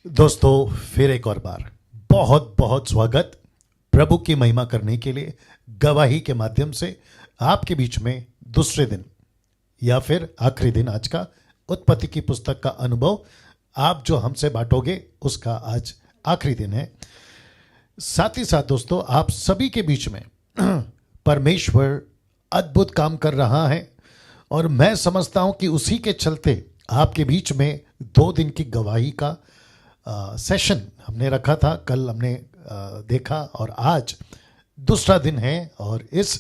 दोस्तों फिर एक और बार बहुत बहुत स्वागत प्रभु की महिमा करने के लिए गवाही के माध्यम से आपके बीच में दूसरे दिन या फिर आखिरी दिन आज का उत्पत्ति की पुस्तक का अनुभव आप जो हमसे बांटोगे उसका आज आखिरी दिन है। साथ ही साथ दोस्तों आप सभी के बीच में परमेश्वर अद्भुत काम कर रहा है और मैं समझता हूं कि उसी के चलते आपके बीच में 2 दिन की गवाही का सेशन हमने रखा था। कल हमने देखा और आज दूसरा दिन है और इस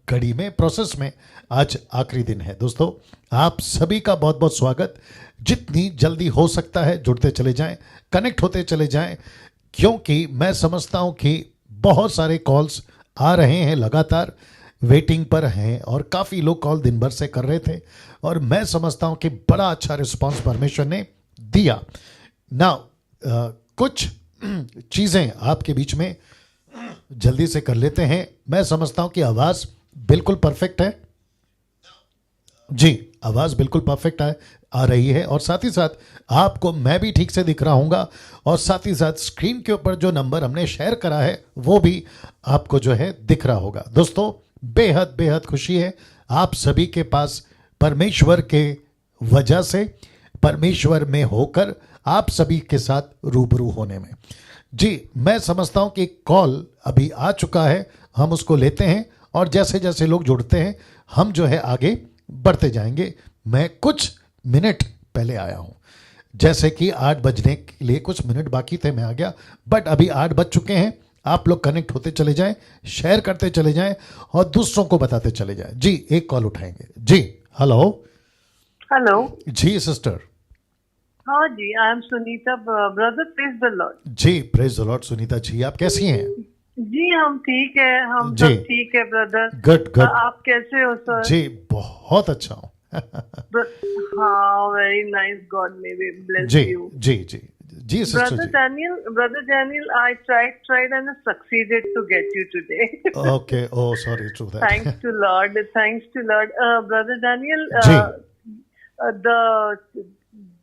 कड़ी में प्रोसेस में आज आखिरी दिन है। दोस्तों आप सभी का बहुत बहुत स्वागत। जितनी जल्दी हो सकता है जुड़ते चले जाएं, कनेक्ट होते चले जाएं, क्योंकि मैं समझता हूं कि बहुत सारे कॉल्स आ रहे हैं, लगातार वेटिंग पर हैं और काफ़ी लोग कॉल दिन भर से कर रहे थे और मैं समझता हूं कि बड़ा अच्छा रिस्पांस परमेश्वर ने दिया। नाउ कुछ चीज़ें आपके बीच में जल्दी से कर लेते हैं। मैं समझता हूं कि आवाज़ बिल्कुल परफेक्ट है जी, आवाज़ बिल्कुल परफेक्ट आ रही है और साथ ही साथ आपको मैं भी ठीक से दिख रहा हूँगा और साथ ही साथ स्क्रीन के ऊपर जो नंबर हमने शेयर करा है वो भी आपको जो है दिख रहा होगा। दोस्तों बेहद बेहद खुशी है आप सभी के पास परमेश्वर के वजह से, परमेश्वर में होकर आप सभी के साथ रूबरू होने में। जी मैं समझता हूं कि कॉल अभी आ चुका है, हम उसको लेते हैं और जैसे जैसे लोग जुड़ते हैं हम जो है आगे बढ़ते जाएंगे। मैं कुछ मिनट पहले आया हूं, जैसे कि 8 बजने के लिए कुछ मिनट बाकी थे, मैं आ गया, बट अभी 8 बज चुके हैं। आप लोग कनेक्ट होते चले जाएं, शेयर करते चले जाएं और दूसरों को बताते चले जाएं। जी एक कॉल उठाएंगे। जी हेलो। हेलो जी सिस्टर। हाँ जी, I am Sunita. Brother praise the lord. जी praise the lord. Sunita ji आप कैसी हैं? जी हम ठीक है, हम जी। सब ठीक है ब्रदर। Good good. आप कैसे हो सर? जी बहुत अच्छा हूँ। हाँ very nice, god may be bless जी यू। जी जी जी सिस्टर जी। Brother Daniel, I tried and succeeded to get you today. Okay, oh sorry to that. Thanks to Lord, thanks to Lord. Brother Daniel, जी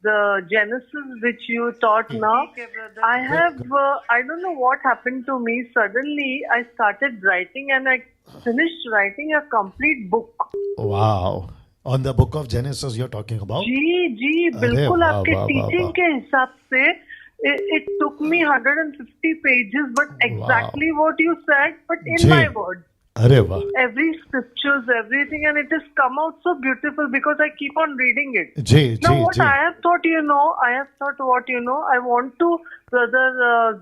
the Genesis which you taught now, I have, I don't know what happened to me. Suddenly I started writing and I finished writing a complete book. Wow, on the book of Genesis you are talking about? जी अरे बिल्कुल वाह आपके वाह वाह teaching वाह। के हिसाब से it took me 150 pages, but exactly what you said, but in ji. my words. अरे वाह। Every scriptures, everything, and it has come out so beautiful because I keep on reading it. Ji Now, ji what ji I have thought, I want to, brother,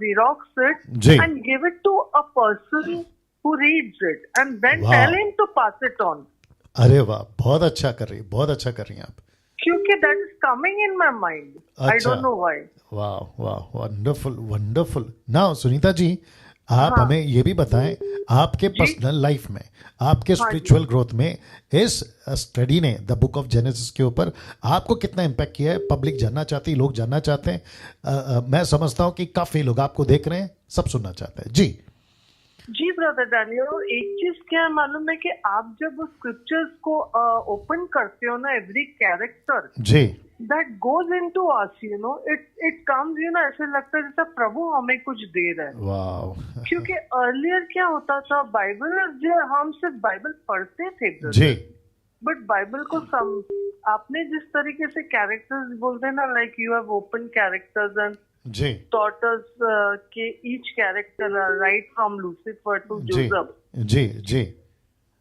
Xerox it ji. and give it to a person who reads it, and then Wow. tell him to pass it on. अरे वाह, बहुत अच्छा कर रही, बहुत अच्छा कर रही हैं आप। क्योंकि that is coming in my mind. I अच्छा। don't know why. वाह वाह, wonderful wonderful. Now Sunita ji आप हाँ। हमें ये भी बताएं आपके पर्सनल लाइफ में, आपके स्पिरिचुअल ग्रोथ में इस स्टडी ने द बुक ऑफ जेनेसिस के ऊपर आपको कितना इम्पैक्ट किया है? पब्लिक जानना चाहती, लोग जानना चाहते हैं। मैं समझता हूँ कि काफ़ी लोग आपको देख रहे हैं, सब सुनना चाहते हैं। जी ब्रदर डैनियल, एक चीज क्या है मालूम है कि आप जब उस स्क्रिप्चर्स को ओपन करते हो ना, एवरी कैरेक्टर जी that goes into us, it comes, ऐसे लगता है जैसे प्रभु हमें कुछ दे रहा है। वाह। क्योंकि अर्लियर क्या होता था, बाइबल जो हम सिर्फ बाइबल पढ़ते थे जी बट बाइबल को आपने जिस तरीके से कैरेक्टर्स बोलते हैं ना, like you have open characters and जी taught us के each character right from Lucifer to जी Joseph. जी जी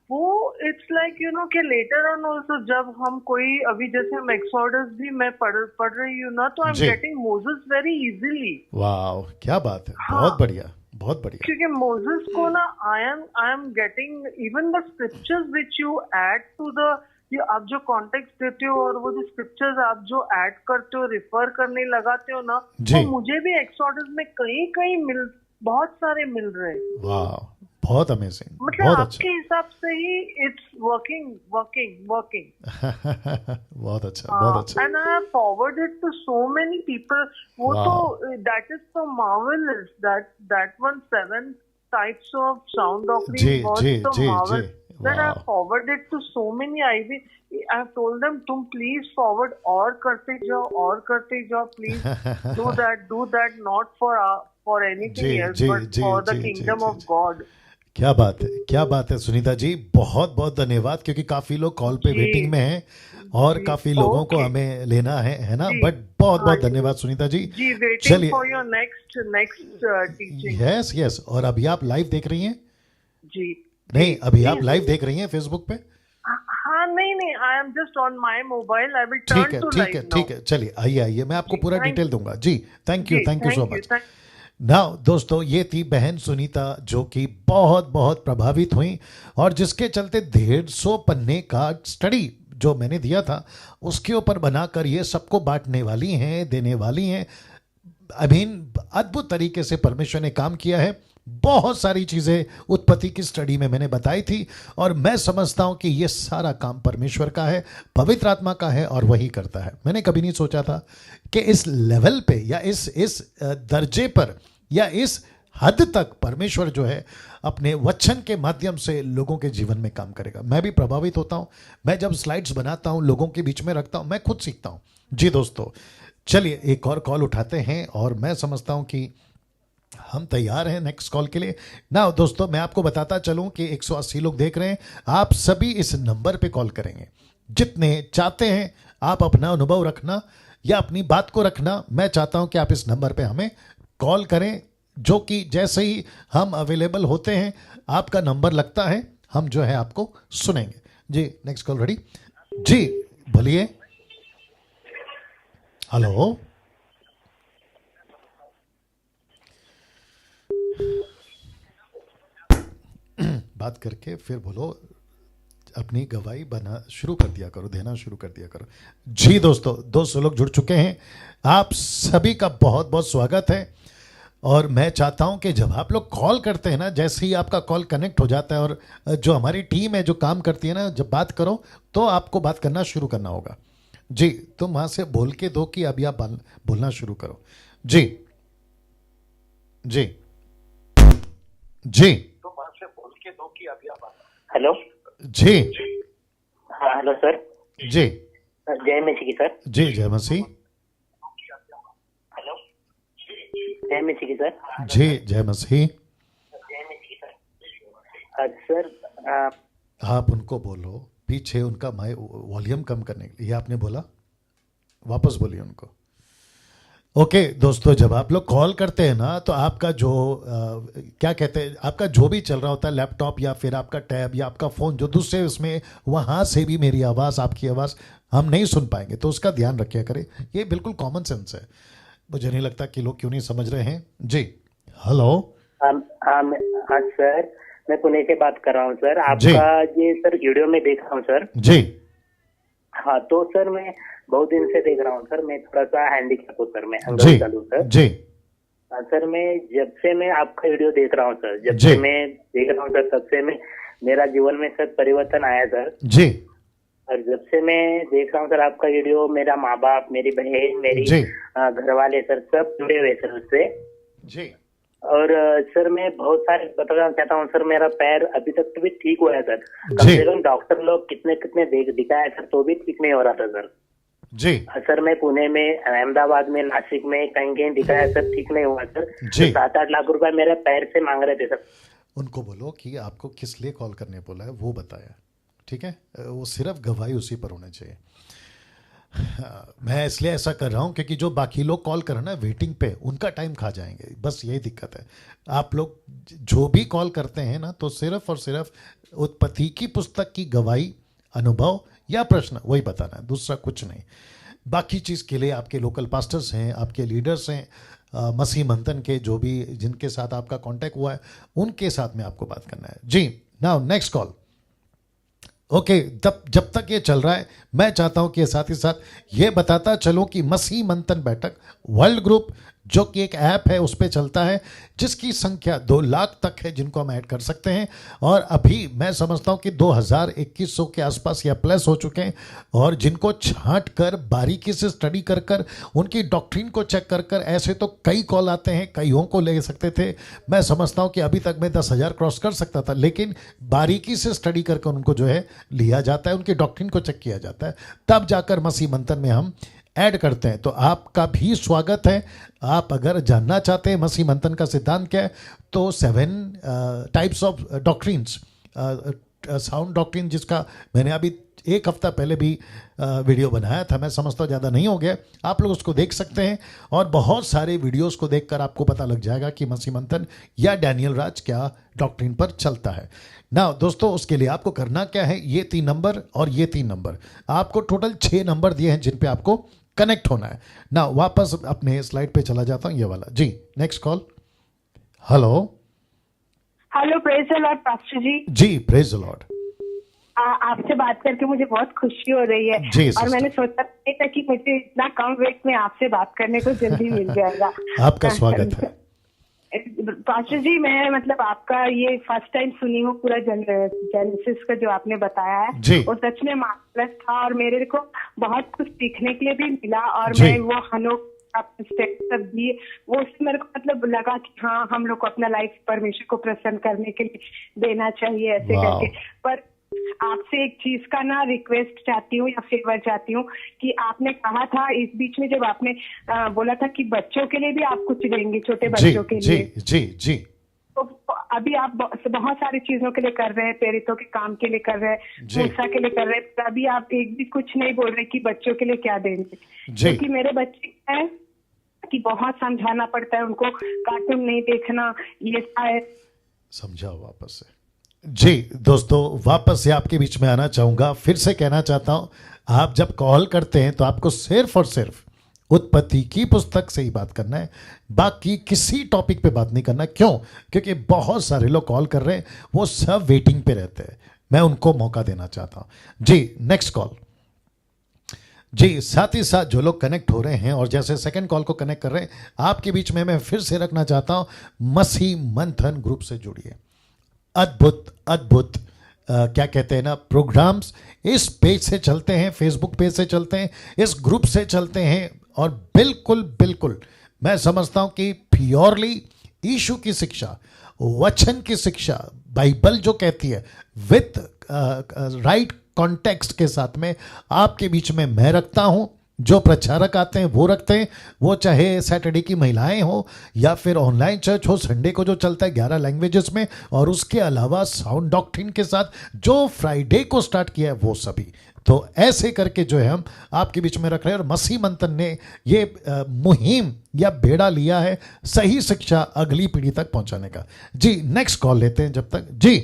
वो इट्स लाइक कि लेटर ऑन ऑल्सो जब हम कोई, अभी जैसे हम एक्सोडस भी मैं पढ़ रही हूँ ना, तो आई एम जी। Getting Moses very easily. वाह क्या बात है। हाँ। बहुत बढ़िया बहुत बढ़िया। क्योंकि मोसेस को ना I am getting even the scriptures which you add to the, आप जो कॉन्टेक्स्ट देते हो और वो जो स्क्रिप्चर्स आप जो ऐड करते हो, रिफर करने लगाते हो ना, जी। तो मुझे भी एक्सोडस में कहीं बहुत सारे मिल रहे हैं। वाह बहुत अमेजिंग, मतलब बहुत आपके हिसाब से ही इट्स वर्किंग। अच्छा। बहुत अच्छा बहुत अच्छा। And I have forwarded to so many people. वो Wow. तो that is so marvellous, that one 7 types of sound जी ऑफरिंग वाज जी सो जी जी marvellous. Sir, I Wow. forwarded to so many IV. I have told them, तुम please forward और करते जाओ, please do that, not for anything ji else, ji but ji for the ji ji kingdom ji of ji. God. क्या बात है सुनीता जी, बहुत बहुत धन्यवाद, क्योंकि काफी लोग कॉल पे जी वेटिंग में हैं और जी काफी लोगों को ओके हमें लेना है ना, जी बट बहुत हाँ बहुत धन्यवाद सुनीता जी। जी वेटिंग चलिए, for your next teaching yes yes, और अभी आप लाइव देख रही हैं? जी जी नहीं, अभी आप लाइव प्लीज देख रही हैं फेसबुक पे? हाँ नहीं I am just on my mobile I will ठीक टर्न है टू ठीक लाइव है नाउ ठीक है, चलिए आइए आइए, मैं आपको जी पूरा थैंक डिटेल दूंगा जी। थैंक जी you so thank you much. Now दोस्तों, ये थी बहन सुनीता, जो कि बहुत बहुत प्रभावित हुई और जिसके चलते 150 पन्ने का स्टडी जो मैंने दिया था उसके ऊपर बनाकर ये सबको बांटने वाली हैं, देने वाली हैं। अमीन, अद्भुत तरीके से परमेश्वर ने काम किया है। बहुत सारी चीजें उत्पत्ति की स्टडी में मैंने बताई थी और मैं समझता हूं कि ये सारा काम परमेश्वर का है, पवित्र आत्मा का है और वही करता है। मैंने कभी नहीं सोचा था कि इस लेवल पे या इस दर्जे पर या इस हद तक परमेश्वर जो है अपने वचन के माध्यम से लोगों के जीवन में काम करेगा। मैं भी प्रभावित होता हूं। मैं जब स्लाइड्स बनाता हूं, लोगों के बीच में रखता हूं, मैं खुद सीखता हूं। जी दोस्तों, चलिए एक और कॉल उठाते हैं और मैं समझता हूं कि हम तैयार हैं नेक्स्ट कॉल के लिए ना। दोस्तों, मैं आपको बताता चलूं कि 180 लोग देख रहे हैं। आप सभी इस नंबर पे कॉल करेंगे, जितने चाहते हैं आप अपना अनुभव रखना या अपनी बात को रखना। मैं चाहता हूं कि आप इस नंबर पे हमें कॉल करें, जो कि जैसे ही हम अवेलेबल होते हैं, आपका नंबर लगता है, हम जो है आपको सुनेंगे। जी, नेक्स्ट कॉल रेडी? जी बोलिए। हेलो, बात करके फिर बोलो, अपनी गवाही बना शुरू कर दिया करो, देना शुरू कर दिया करो। जी दोस्तों, 200 लोग जुड़ चुके हैं। आप सभी का बहुत बहुत स्वागत है और मैं चाहता हूं कि जब आप लोग कॉल करते हैं ना, जैसे ही आपका कॉल कनेक्ट हो जाता है और जो हमारी टीम है जो काम करती है ना, जब बात करो तो आपको बात करना शुरू करना होगा। जी, तुम वहां से बोल के दो कि अभी आप बोलना शुरू करो। जी जी जी हेलो जी हाँ हेलो सर। जी जय मसीह की सर। जी, जय मसीह। हेलो जय मसीह की सर। जी, जय मसीह। सर आप उनको बोलो, पीछे उनका वॉल्यूम कम करने के लिए। ये आपने बोला, वापस बोलिए उनको। ओके दोस्तों, जब आप लोग कॉल करते हैं ना, तो आपका जो क्या कहते हैं, आपका जो भी चल रहा होता है, लैपटॉप या फिर आपका टैब या आपका फ़ोन जो दूसरे उसमें, वहाँ से भी मेरी आवाज़, आपकी आवाज़ हम नहीं सुन पाएंगे, तो उसका ध्यान रखिए करें। ये बिल्कुल कॉमन सेंस है। मुझे नहीं लगता कि लोग क्यों नहीं समझ रहे हैं। जी हेलो। हाँ सर, मैं पुणे से बात कर रहा हूँ सर। आपका ये सर वीडियो में देख रहा हूँ सर। जी हाँ तो सर मैं बहुत दिन से देख रहा हूँ सर। मैं थोड़ा सा हैंडीकैप हूँ सर, मैं जी अंगविकल हूँ सर। जी सर मैं जब से मैं आपका वीडियो देख रहा हूँ सर, जब जी। से मैं देख रहा हूँ सर, तब से मैं मेरा जीवन में सर परिवर्तन आया सर। जी और जब से मैं देख रहा हूँ सर आपका वीडियो, मेरा माँ बाप, मेरी बहन, मेरी जी घर वाले सर सब जुड़े हुए सर उससे। जी और सर मैं बहुत सारे बताना चाहता हूँ सर, मेरा पैर अभी तक तो भी ठीक हुआ है सर। कम जी। से कम डॉक्टर लोग कितने कितने दिखाए सर, तो भी ठीक नहीं हो रहा था सर। जी सर मैं पुणे में, अहमदाबाद में, नासिक में कहीं कहीं दिखाया सर, ठीक नहीं हुआ सर। जी। 7-8 लाख रुपए मेरे पैर से मांग रहे थे सर। उनको बोलो कि आपको किस लिए कॉल करने बोला है, वो बताया। ठीक है, वो सिर्फ गवाही उसी पर होना चाहिए। मैं इसलिए ऐसा कर रहा हूं क्योंकि जो बाकी लोग कॉल कर रहे हैं ना वेटिंग पे, उनका टाइम खा जाएंगे, बस यही दिक्कत है। आप लोग जो भी कॉल करते हैं ना, तो सिर्फ और सिर्फ उत्पत्ति की पुस्तक की गवाही, अनुभव या प्रश्न, वही बताना है, दूसरा कुछ नहीं। बाकी चीज़ के लिए आपके लोकल पास्टर्स हैं, आपके लीडर्स हैं, मसीह मंथन के जो भी जिनके साथ आपका कांटेक्ट हुआ है, उनके साथ में आपको बात करना है। जी, नाउ नेक्स्ट कॉल। ओके, जब तक ये चल रहा है, मैं चाहता हूं कि साथ ही साथ ये बताता चलो कि मसीह मंथन बैठक वर्ल्ड ग्रुप जो कि एक ऐप है, उस पर चलता है, जिसकी संख्या 2 लाख तक है जिनको हम ऐड कर सकते हैं। और अभी मैं समझता हूं कि 2100 के आसपास या प्लस हो चुके हैं। और जिनको छांट कर बारीकी से स्टडी कर कर उनकी डॉक्ट्रिन को चेक कर कर, ऐसे तो कई कॉल आते हैं, कईयों को ले सकते थे। मैं समझता हूं कि अभी तक मैं 10,000 क्रॉस कर सकता था, लेकिन बारीकी से स्टडी करके उनको जो है लिया जाता है, उनकी डॉक्ट्रिन को चेक किया जाता है, तब जाकर मसीह मंथन में हम ऐड करते हैं। तो आपका भी स्वागत है। आप अगर जानना चाहते हैं मसीह मंथन का सिद्धांत क्या है, तो 7 types of doctrines, sound doctrine, जिसका मैंने अभी 1 हफ्ता पहले भी वीडियो बनाया था, मैं समझता हूँ ज़्यादा नहीं हो गया, आप लोग उसको देख सकते हैं। और बहुत सारे वीडियोस को देखकर आपको पता लग जाएगा कि मसीह मंथन या डैनियल राज क्या डॉक्ट्रिन पर चलता है ना। दोस्तों, उसके लिए आपको करना क्या है, ये 3 नंबर और ये 3 नंबर, आपको टोटल 6 नंबर दिए हैं जिन पे आपको कनेक्ट होना है ना। वापस अपने स्लाइड पे चला जाता हूं, ये वाला जी। Next call. Hello hello, praise the Lord pastor ji. जी, प्रेज द लॉर्ड। आपसे बात करके मुझे बहुत खुशी हो रही है। जी, और मैंने सोचा नहीं था कि मुझे इतना कम वेट में आपसे बात करने को जल्दी मिल जाएगा। आपका स्वागत है पास्टर जी। मैं मतलब आपका ये फर्स्ट टाइम सुनी हूँ पूरा जेनेसिस का जो आपने बताया है, वो सच में मार्वलस था और मेरे को बहुत कुछ सीखने के लिए भी मिला। और मैं वो स्टेप सब दिए, वो उससे मेरे को मतलब लगा कि हाँ, हम लोग को अपना लाइफ परमेश्वर को प्रसन्न करने के लिए देना चाहिए, ऐसे करके। पर आपसे एक चीज का ना रिक्वेस्ट चाहती हूँ या फेवर चाहती हूँ कि आपने कहा था इस बीच में, जब आपने बोला था कि बच्चों के लिए भी आप कुछ देंगे, छोटे बच्चों के लिए। जी जी। तो अभी आप बहुत सारी चीजों के लिए कर रहे हैं, प्रेरितों के काम के लिए कर रहे हैं, मूसा के लिए कर रहे हैं, अभी आप एक भी कुछ नहीं बोल रहे कि बच्चों के लिए क्या देंगे। क्योंकि मेरे बच्चे हैं कि बहुत समझाना पड़ता है उनको, कार्टून नहीं देखना, ये शायद। समझाओ वापस से। जी दोस्तों, वापस से आपके बीच में आना चाहूंगा। फिर से कहना चाहता हूं, आप जब कॉल करते हैं तो आपको सिर्फ और सिर्फ उत्पत्ति की पुस्तक से ही बात करना है, बाकी किसी टॉपिक पे बात नहीं करना। क्यों? क्योंकि बहुत सारे लोग कॉल कर रहे हैं, वो सब वेटिंग पे रहते हैं, मैं उनको मौका देना चाहता हूं। जी, नेक्स्ट कॉल। जी, साथ ही साथ जो लोग कनेक्ट हो रहे हैं और जैसे सेकंड कॉल को कनेक्ट कर रहे हैं, आपके बीच में मैं फिर से रखना चाहता हूं, मसीह मंथन ग्रुप से जुड़िए। अद्भुत अद्भुत क्या कहते हैं ना, प्रोग्राम्स इस पेज से चलते हैं, फेसबुक पेज से चलते हैं, इस ग्रुप से चलते हैं। और बिल्कुल बिल्कुल मैं समझता हूं कि प्योरली यीशु की शिक्षा, वचन की शिक्षा, बाइबल जो कहती है, विथ राइट कॉन्टेक्स्ट के साथ में आपके बीच में मैं रखता हूं। जो प्रचारक आते हैं वो रखते हैं, वो चाहे सैटरडे की महिलाएं हो या फिर ऑनलाइन चर्च हो, संडे को जो चलता है 11 लैंग्वेजेस में, और उसके अलावा साउंड डॉक्ट्रिन के साथ जो फ्राइडे को स्टार्ट किया है वो सभी। तो ऐसे करके जो है हम आपके बीच में रख रहे हैं। और मसीह मंथन ने ये मुहिम या बेड़ा लिया है सही शिक्षा अगली पीढ़ी तक पहुंचाने का। जी, नेक्स्ट कॉल लेते हैं जब तक। जी,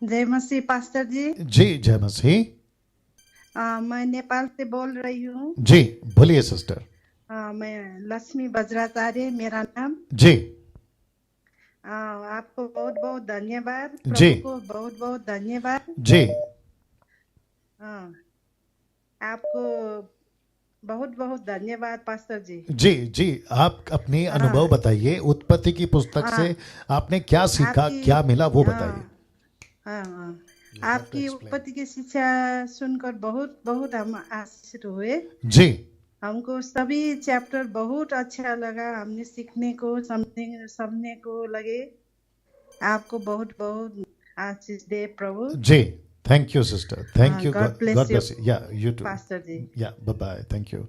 जय मसीह पास्टर जी। जी, जय मसीह। मैं नेपाल से बोल रही हूँ। जी, बोलिए सिस्टर। मैं लक्ष्मी बज्राचार्य मेरा नाम। जी, आपको बहुत बहुत धन्यवाद। जी, प्रभु को बहुत बहुत धन्यवाद। जी, आपको बहुत बहुत धन्यवाद पास्टर जी। जी, जी, आप अपनी अनुभव बताइए, उत्पत्ति की पुस्तक से आपने क्या सीखा, क्या मिला, वो बताइए। हाँ, आपकी उत्पत्ति की शिक्षा सुनकर बहुत बहुत हम आशीषित हुए। जी, हमको सभी चैप्टर बहुत अच्छा लगा, हमने सीखने को समझने को लगे। आपको बहुत बहुत आशीष दे प्रभु। जी, thank you sister, thank you, God bless god you, bless you. Yeah you too pastor ji. Yeah bye bye, thank you.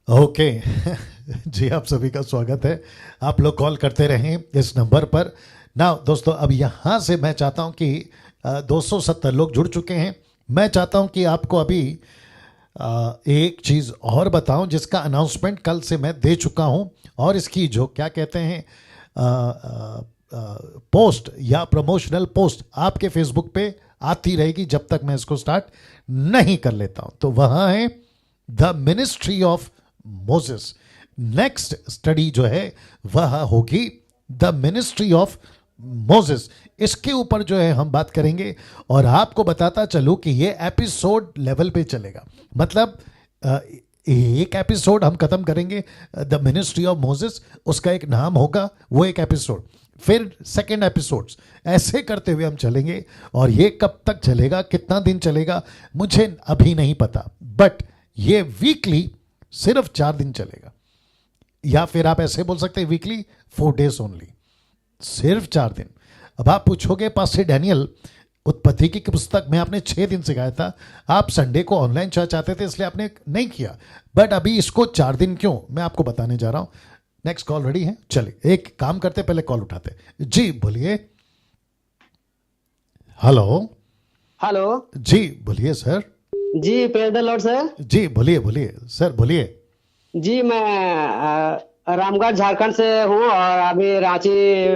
Okay जी, आप सभी का स्वागत है। आप लोग कॉल करते रहें इस नंबर पर ना। दोस्तों, अब यहाँ से मैं चाहता हूँ कि 270 लोग जुड़ चुके हैं। मैं चाहता हूँ कि आपको अभी एक चीज़ और बताऊं, जिसका अनाउंसमेंट कल से मैं दे चुका हूं, और इसकी जो क्या कहते हैं पोस्ट या प्रमोशनल पोस्ट आपके फेसबुक पे आती रहेगी जब तक मैं इसको स्टार्ट नहीं कर लेता हूं। तो वहाँ है the ministry of Moses. Next study जो है वह होगी द मिनिस्ट्री ऑफ मोसेस। इसके ऊपर जो है हम बात करेंगे, और आपको बताता चलूं कि ये एपिसोड लेवल पे चलेगा। मतलब एक एपिसोड हम खत्म करेंगे द मिनिस्ट्री ऑफ मोसेस, उसका एक नाम होगा, वो एक एपिसोड, फिर सेकेंड एपिसोड्स, ऐसे करते हुए हम चलेंगे। और ये कब तक चलेगा, कितना दिन चलेगा, मुझे अभी नहीं पता, बट ये वीकली सिर्फ 4 दिन चलेगा, या फिर आप ऐसे बोल सकते हैं वीकली 4 days ओनली, सिर्फ 4 दिन। अब आप पूछोगे पास्टर डैनियल, उत्पत्ति की पुस्तक में आपने 6 दिन सिखाया था, आप संडे को ऑनलाइन चर्च आते थे इसलिए आपने नहीं किया, बट अभी इसको 4 दिन क्यों, मैं आपको बताने जा रहा हूं। नेक्स्ट कॉल रेडी है, चलिए एक काम करते, पहले कॉल उठाते। जी बोलिए। हेलो। हेलो जी बोलिए सर। जी, प्रेज द लॉर्ड सर। जी बोलिए बोलिए सर, बोलिए। जी, मैं रामगढ़ झारखंड से हूँ और अभी रांची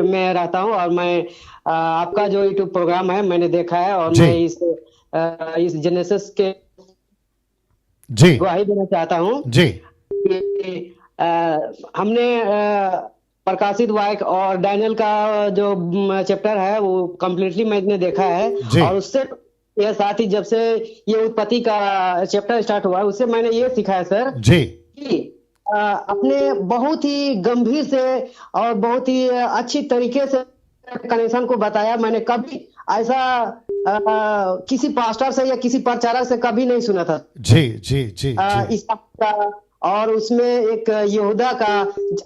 में रहता हूँ, और मैं आपका जो यूट्यूब प्रोग्राम है मैंने देखा है, और मैं इस जेनेसिस के जी गवाही देना चाहता हूँ जी कि हमने प्रकाशित वाक्य और डैनियल का जो चैप्टर है वो कम्प्लीटली मैंने देखा है, और उससे ये साथ ही जब से ये उत्पत्ति का चैप्टर स्टार्ट हुआ उससे मैंने ये सीखा है सर जी कि अपने बहुत ही गंभीर से और बहुत ही अच्छी तरीके से कनेक्शन को बताया। मैंने कभी ऐसा किसी पास्टर से या किसी प्रचारक से कभी नहीं सुना था। जी जी जी, इस का और उसमें एक यहूदा का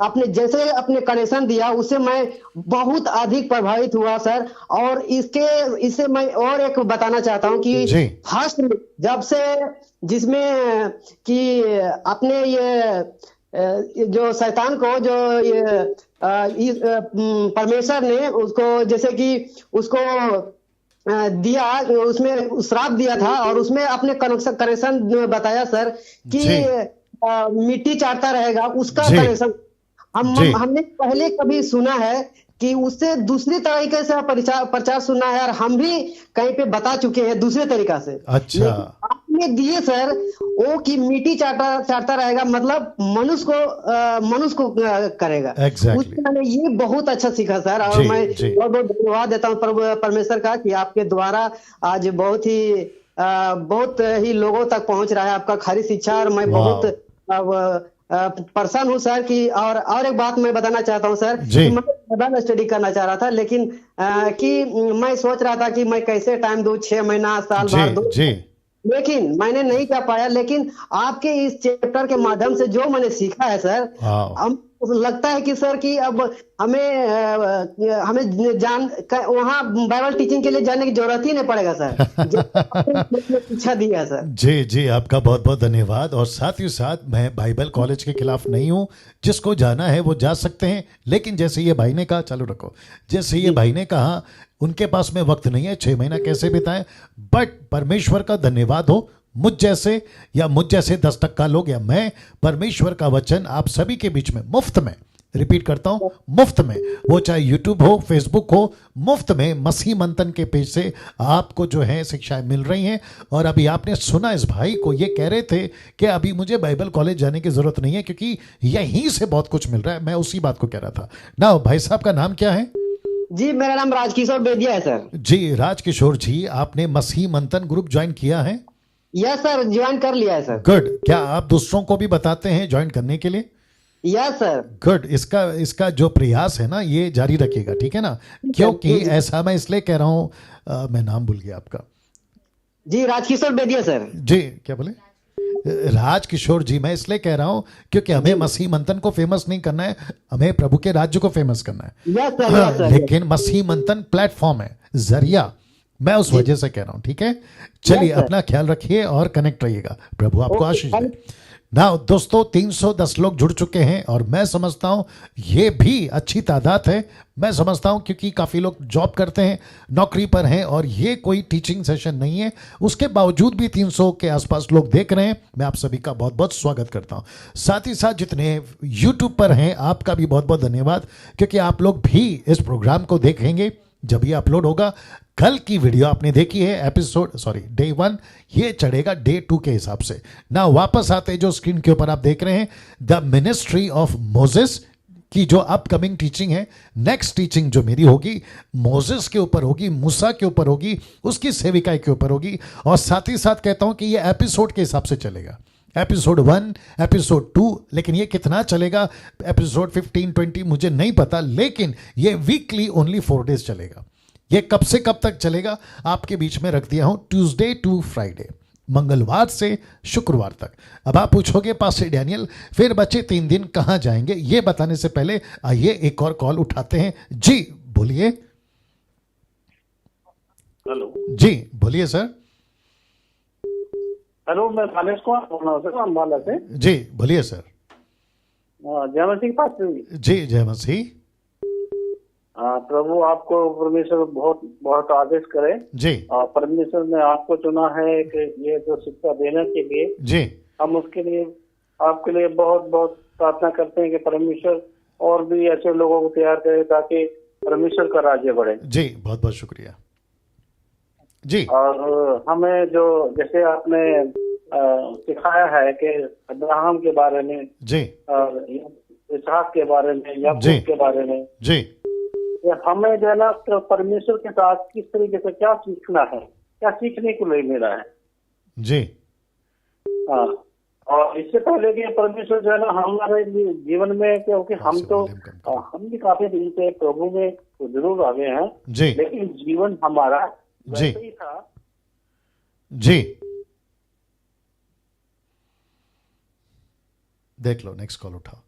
आपने जैसे अपने कनेक्शन दिया उससे मैं बहुत अधिक प्रभावित हुआ सर। और इससे मैं और एक बताना चाहता हूँ कि फर्स्ट जब से जिसमें कि अपने ये जो शैतान को जो ये परमेश्वर ने उसको जैसे कि उसको दिया, उसमें श्राप दिया था, और उसमें अपने कनेक्शन बताया सर कि मिट्टी चाटता रहेगा उसका कनेक्शन हमने पहले कभी सुना है कि उससे दूसरी तरीके से प्रचार सुना है, और हम भी कहीं पे बता चुके हैं दूसरे तरीका से। अच्छा, आपने दिए सर वो कि मिट्टी चाटता रहेगा मतलब मनुष्य को करेगा। exactly. मैंने ये बहुत अच्छा सीखा सर, और मैं बहुत बहुत धन्यवाद देता हूँ परमेश्वर का कि आपके द्वारा आज बहुत ही लोगों तक पहुंच रहा है आपका खरी शिक्षा, और मैं बहुत परेशान हूँ सर कि और एक बात मैं बताना चाहता हूँ सर कि मैं डबल स्टडी करना चाह रहा था, लेकिन कि मैं सोच रहा था कि मैं कैसे टाइम दूं, 6 महीना साल भर दूं, लेकिन मैंने नहीं कर पाया। लेकिन आपके इस चैप्टर के माध्यम से जो मैंने सीखा है सर, हम लगता है कि सर कि अब हमें वहाँ बाइबल टीचिंग के लिए जाने की जरूरत ही नहीं पड़ेगा सर। शिक्षा दी है सर। जी जी, आपका बहुत बहुत धन्यवाद। और साथ ही साथ मैं बाइबल कॉलेज के खिलाफ नहीं हूँ, जिसको जाना है वो जा सकते हैं, लेकिन जैसे ये भाई ने कहा, चालू रखो, जैसे ये भाई ने कहा उनके पास में वक्त नहीं है, 6 महीना कैसे बिताएं, बट परमेश्वर का धन्यवाद हो मुझ जैसे 10% लोग या मैं परमेश्वर का वचन आप सभी के बीच में मुफ्त में, रिपीट करता हूं, मुफ्त में, वो चाहे यूट्यूब हो, फेसबुक हो, मुफ्त में मसीह मंथन के पेज से आपको जो है शिक्षाएं मिल रही हैं। और अभी आपने सुना इस भाई को, ये कह रहे थे कि अभी मुझे बाइबल कॉलेज जाने की जरूरत नहीं है क्योंकि यहीं से बहुत कुछ मिल रहा है। मैं उसी बात को कह रहा था ना। भाई साहब का नाम क्या है? जी, मेरा नाम राजकिशोर बेदिया है सर। जी राजकिशोर जी, आपने मसीह मंथन ग्रुप ज्वाइन किया है? यस सर, ज्वाइन कर लिया है सर। गुड। क्या आप दूसरों को भी बताते हैं ज्वाइन करने के लिए? Yes sir. गुड। इसका जो प्रयास है ना ये जारी रखिएगा, ठीक है ना? क्योंकि ऐसा मैं इसलिए कह रहा हूं, मैं नाम भूल गया आपका। जी, राजकिशोर बेदिया सर। जी, क्या बोले? राजकिशोर जी, मैं इसलिए कह रहा हूं क्योंकि हमें मसीह मंथन को फेमस नहीं करना है, हमें प्रभु के राज्य को फेमस करना है। Yes sir, yes sir. लेकिन मसीह मंथन प्लेटफॉर्म है, जरिया, मैं उस वजह से कह रहा हूं, ठीक है? चलिए, अपना ख्याल रखिए और कनेक्ट रहिएगा। प्रभु आपको आशीष दे। ना दोस्तों, 310 लोग जुड़ चुके हैं और मैं समझता हूं ये भी अच्छी तादाद है। मैं समझता हूं क्योंकि काफ़ी लोग जॉब करते हैं, नौकरी पर हैं, और ये कोई टीचिंग सेशन नहीं है, उसके बावजूद भी 300 के आसपास लोग देख रहे हैं। मैं आप सभी का बहुत बहुत स्वागत करता हूं। साथ ही साथ जितने यूट्यूब पर हैं आपका भी बहुत बहुत धन्यवाद, क्योंकि आप लोग भी इस प्रोग्राम को देखेंगे जब ये अपलोड होगा। कल की वीडियो आपने देखी है, डे 1, ये चढ़ेगा डे 2 के हिसाब से ना। वापस आते जो स्क्रीन के ऊपर आप देख रहे हैं, द मिनिस्ट्री ऑफ मोसेस की जो अपकमिंग टीचिंग है, नेक्स्ट टीचिंग जो मेरी होगी मोसेस के ऊपर होगी, मूसा के ऊपर होगी, उसकी सेविकाई के ऊपर होगी। और साथ ही साथ कहता हूं कि ये एपिसोड के हिसाब से चलेगा, एपिसोड 1, एपिसोड 2, लेकिन ये कितना चलेगा, एपिसोड 15, 20 मुझे नहीं पता, लेकिन ये वीकली ओनली 4 डेज चलेगा। ये कब से कब तक चलेगा आपके बीच में रख दिया हूं, ट्यूसडे टू फ्राइडे, मंगलवार से शुक्रवार तक। अब आप पूछोगे पास्टर डैनियल फिर बचे 3 दिन कहां जाएंगे, ये बताने से पहले आइए एक और कॉल उठाते हैं। जी बोलिए। हेलो जी बोलिए सर। हेलो, मैं मानेश कुमार बोल रहा हूँ सर, अम्बाला से। जी बोलिए सर। जय मसीह पास्टर जी जय मसीह। प्रभु आपको परमेश्वर बहुत बहुत आदेश करे जी। और परमेश्वर ने आपको चुना है कि ये जो शिक्षा देने के लिए जी, हम उसके लिए आपके लिए बहुत बहुत प्रार्थना करते हैं कि परमेश्वर और भी ऐसे लोगों को तैयार करे ताकि परमेश्वर का राज्य बढ़े। जी बहुत बहुत शुक्रिया जी। और हमें जो जैसे आपने सिखाया है कि अब्राहम के बारे में जी, और इसहाक के बारे में, जी। याकूब के बारे में, जी ये हमें जो है ना तो परमेश्वर के साथ किस तरीके से क्या सीखना है, क्या सीखने को नहीं मिला है। जी हाँ, और इससे पहले कि परमेश्वर जो है ना हमारे जीवन में, क्योंकि हम भी काफी दिन से प्रभु में तो जरूर आ गए हैं जी, लेकिन जीवन हमारा जी वैसे ही था। जी। देख लो नेक्स्ट कॉल उठाओ।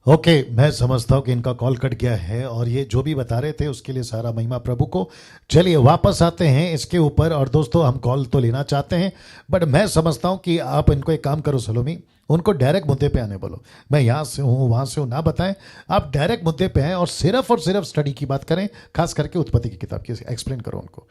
ओके, मैं समझता हूं कि इनका कॉल कट गया है और ये जो भी बता रहे थे उसके लिए सारा महिमा प्रभु को। चलिए वापस आते हैं इसके ऊपर। और दोस्तों हम कॉल तो लेना चाहते हैं बट मैं समझता हूं कि आप इनको एक काम करो सलोमी, उनको डायरेक्ट मुद्दे पे आने बोलो। मैं यहाँ से हूँ वहाँ से हूँ ना बताएं, आप डायरेक्ट मुद्दे पे आएँ और सिर्फ स्टडी की बात करें, खास करके उत्पत्ति की किताब की एक्सप्लेन करो उनको।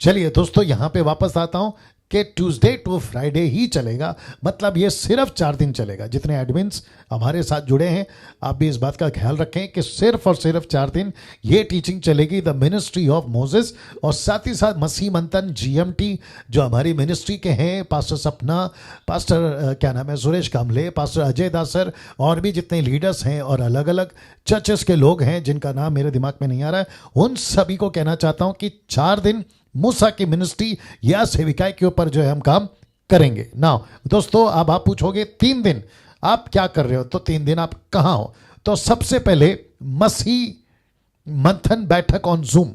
चलिए दोस्तों यहाँ पे वापस आता हूं कि ट्यूसडे टू फ्राइडे ही चलेगा, मतलब ये सिर्फ 4 दिन चलेगा। जितने एडमिन्स हमारे साथ जुड़े हैं आप भी इस बात का ख्याल रखें कि सिर्फ 4 दिन ये टीचिंग चलेगी, द मिनिस्ट्री ऑफ मोसेस। और साथ ही साथ मसीह मंथन GMT जो हमारी मिनिस्ट्री के हैं, पास्टर सपना, पास्टर क्या नाम है, सुरेश कामले, पास्टर अजय दास सर, और भी जितने लीडर्स हैं और अलग अलग चर्चेस के लोग हैं जिनका नाम मेरे दिमाग में नहीं आ रहा है, उन सभी को कहना चाहता हूं कि 4 दिन मूसा की मिनिस्ट्री या सेविकाई के ऊपर जो है हम काम करेंगे। नाउ दोस्तों अब आप पूछोगे 3 दिन आप क्या कर रहे हो, तो 3 दिन आप कहाँ हो। तो सबसे पहले मसीह मंथन बैठक ऑन जूम,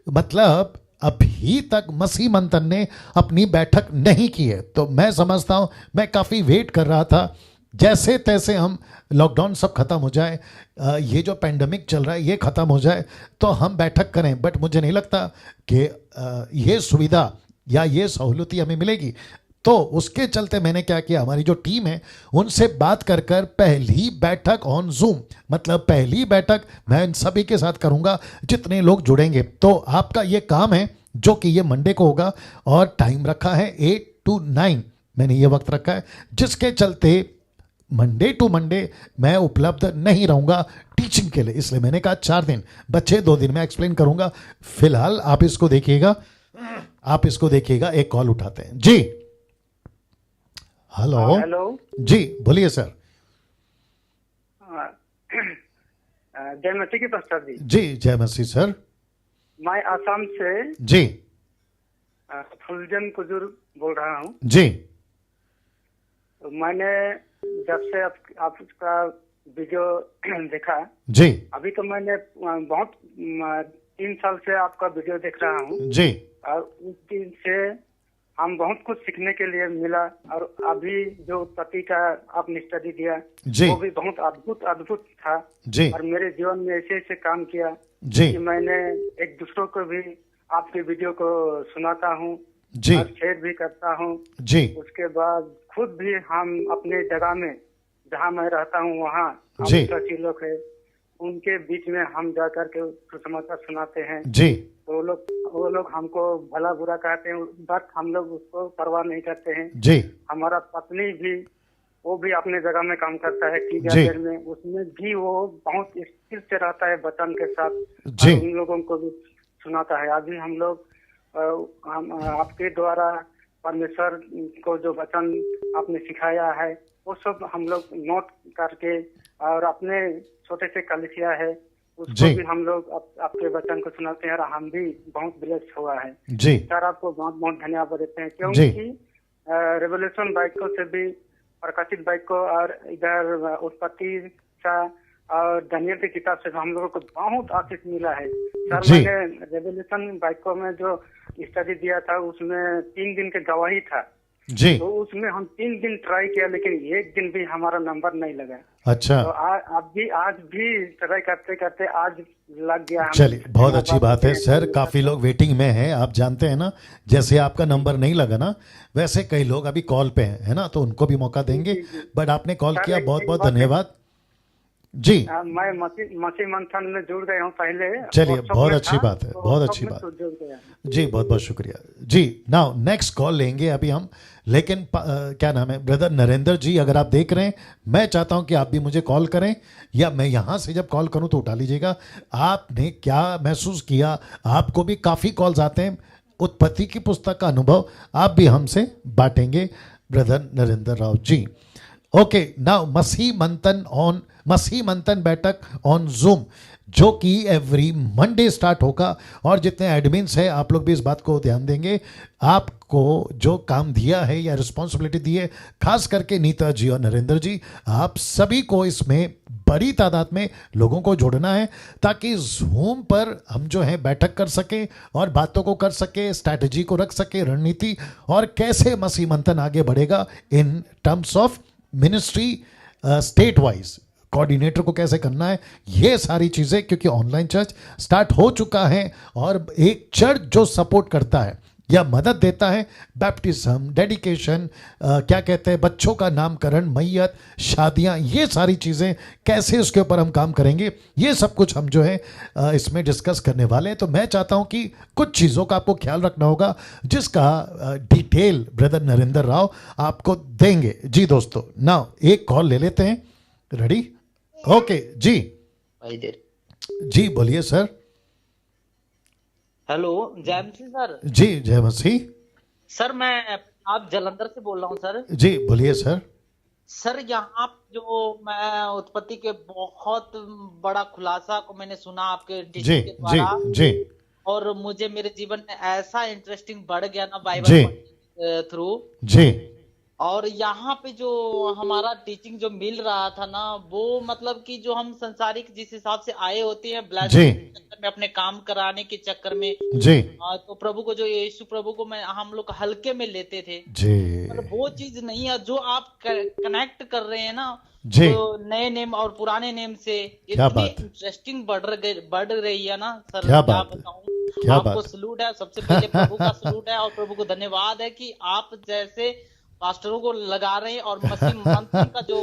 मतलब अभी तक मसीह मंथन ने अपनी बैठक नहीं की है। तो मैं समझता हूं, मैं काफ़ी वेट कर रहा था जैसे तैसे हम लॉकडाउन सब खत्म हो जाए, ये जो पेंडेमिक चल रहा है ये खत्म हो जाए तो हम बैठक करें। बट मुझे नहीं लगता कि ये सुविधा या ये सहूलती हमें मिलेगी। तो उसके चलते मैंने क्या किया, हमारी जो टीम है उनसे बात कर पहली बैठक ऑन जूम, मतलब पहली बैठक मैं इन सभी के साथ करूंगा जितने लोग जुड़ेंगे। तो आपका ये काम है जो कि ये मंडे को होगा और टाइम रखा है 8 to 9, मैंने ये वक्त रखा है, जिसके चलते मंडे टू मंडे मैं उपलब्ध नहीं रहूंगा टीचिंग के लिए। इसलिए मैंने कहा 4 दिन, बच्चे 2 दिन में एक्सप्लेन करूंगा। फिलहाल आप इसको देखिएगा, आप इसको देखिएगा। एक कॉल उठाते हैं। जी हेलो। हेलो जी बोलिए सर। जय मसीह की पास्टर जी। जी जय मसीह सर। मैं आसाम से जी फुलजन कुजूर बोल रहा हूँ। जी मैंने जब से आपका वीडियो देखा जी, अभी तो मैंने बहुत 3 साल से आपका वीडियो देख रहा हूँ जी, और उस दिन से हम बहुत कुछ सीखने के लिए मिला। और अभी जो उत्पत्ति का आपने स्टडी दिया जी, वो भी बहुत अद्भुत था जी, और मेरे जीवन में ऐसे ऐसे काम किया जी, कि मैंने एक दूसरों को भी आपके वीडियो को सुनाता हूँ जी, और शेयर भी करता हूँ जी, उसके बाद खुद भी हम अपने जगह में जहाँ मैं रहता हूँ वहाँ जी, सच्ची लोग है उनके बीच में हम जाकर के सुसमाचार सुनाते हैं। जी, तो वो लोग हमको भला बुरा कहते हैं बट हम लोग उसको परवाह नहीं करते हैं। जी, हमारा पत्नी भी वो भी अपने जगह में काम करता है टी जी, में, उसमें भी वो बहुत स्थिर से रहता है वचन के साथ जी, और उन लोगों को भी सुनाता है। अभी हम लोग हम आपके द्वारा परमेश्वर को जो वचन आपने सिखाया है वो सब हम लोग नोट करके और अपने छोटे से कलिसिया है उसको भी हम लोग आपके वचन को सुनाते हैं और हम भी बहुत ब्लेस्ड हुआ है। जी सर आपको बहुत बहुत धन्यवाद देते हैं क्योंकि रेवोल्यूशन बाइकों से भी प्रकाशित बाइक को और इधर उत्पत्ति सा और दानियल की किताब से हम लोगों को बहुत आशीष मिला है सर। मैंने रेवोल्यूशन बाइकों में जो स्टडी दिया था उसमें 3 दिन के गवाही था जी, तो उसमें हम 3 दिन ट्राई किया लेकिन एक दिन भी हमारा नंबर नहीं लगा। अच्छा, तो आज भी ट्राई करते करते आज लग गया। चलिए बहुत अच्छी बात है सर। काफी लोग वेटिंग में हैं, आप जानते हैं ना, जैसे आपका नंबर नहीं लगा ना वैसे कई लोग अभी कॉल पे हैं, है ना, तो उनको भी मौका देंगे। बट आपने कॉल किया, बहुत बहुत धन्यवाद जी। मैं मसीह मंथन में जुड़ गया हूँ पहले। चलिए बहुत अच्छी बात है, बहुत अच्छी बात जी, बहुत बहुत शुक्रिया जी। नाउ नेक्स्ट कॉल लेंगे अभी हम, लेकिन क्या नाम है ब्रदर नरेंद्र जी, अगर आप देख रहे हैं, मैं चाहता हूं कि आप भी मुझे कॉल करें या मैं यहां से जब कॉल करूं तो उठा लीजिएगा। आपने क्या महसूस किया? आपको भी काफ़ी कॉल्स आते हैं, उत्पत्ति की पुस्तक का अनुभव आप भी हमसे बांटेंगे brother Narendra Rao ji. Okay, now मसीह मंथन बैठक ऑन जूम, जो कि एवरी मंडे स्टार्ट होगा। और जितने एडमिन्स हैं आप लोग भी इस बात को ध्यान देंगे, आपको जो काम दिया है या रिस्पॉन्सिबिलिटी दी है, खास करके नीता जी और नरेंद्र जी, आप सभी को इसमें बड़ी तादाद में लोगों को जोड़ना है ताकि जूम पर हम जो है बैठक कर सकें और बातों को कर सके, स्ट्रैटेजी को रख सके, रणनीति, और कैसे मसीह मंथन आगे बढ़ेगा in terms of ministry state wise, coordinator को कैसे करना है, ये सारी चीज़ें, क्योंकि ऑनलाइन चर्च स्टार्ट हो चुका है। और एक चर्च जो सपोर्ट करता है या मदद देता है, बैप्टिज्म, डेडिकेशन, क्या कहते हैं, बच्चों का नामकरण, मैयत, शादियां, ये सारी चीज़ें कैसे उसके ऊपर हम काम करेंगे, ये सब कुछ हम जो है इसमें डिस्कस करने वाले हैं। तो मैं चाहता हूं कि कुछ चीज़ों का आपको ख्याल रखना होगा जिसका डिटेल ब्रदर नरेंद्र राव आपको देंगे जी। दोस्तों नाउ एक कॉल ले लेते हैं, रेडी? ओके जी, जी बोलिए सर। हेलो, जय मसीह सर। जी जय मसीह सर, मैं आप जलंधर से बोल रहा हूँ सर। जी बोलिए सर। सर यहाँ जो मैं उत्पत्ति के बहुत बड़ा खुलासा को मैंने सुना आपके जी के द्वारा, जी, और मुझे मेरे जीवन में ऐसा इंटरेस्टिंग बढ़ गया ना बाइबल थ्रू जी। और यहाँ पे जो हमारा टीचिंग जो मिल रहा था ना, वो मतलब कि जो हम संसारिक जिस हिसाब से आए होते हैं ब्लेसिंग में अपने काम कराने के चक्कर में जी, तो प्रभु को, जो यीशु प्रभु को हम लोग हल्के में लेते थे जी, मतलब वो चीज नहीं है जो आप कनेक्ट कर रहे हैं ना जी, तो नए नेम और पुराने नेम से इतनी इंटरेस्टिंग बढ़ रही है ना सर, क्या बताऊं। आपको सलूट है, सबसे पहले प्रभु का सलूट है और प्रभु को धन्यवाद है कि आप जैसे पास्टरों को लगा रहे हैं और मसीह मंथन का जो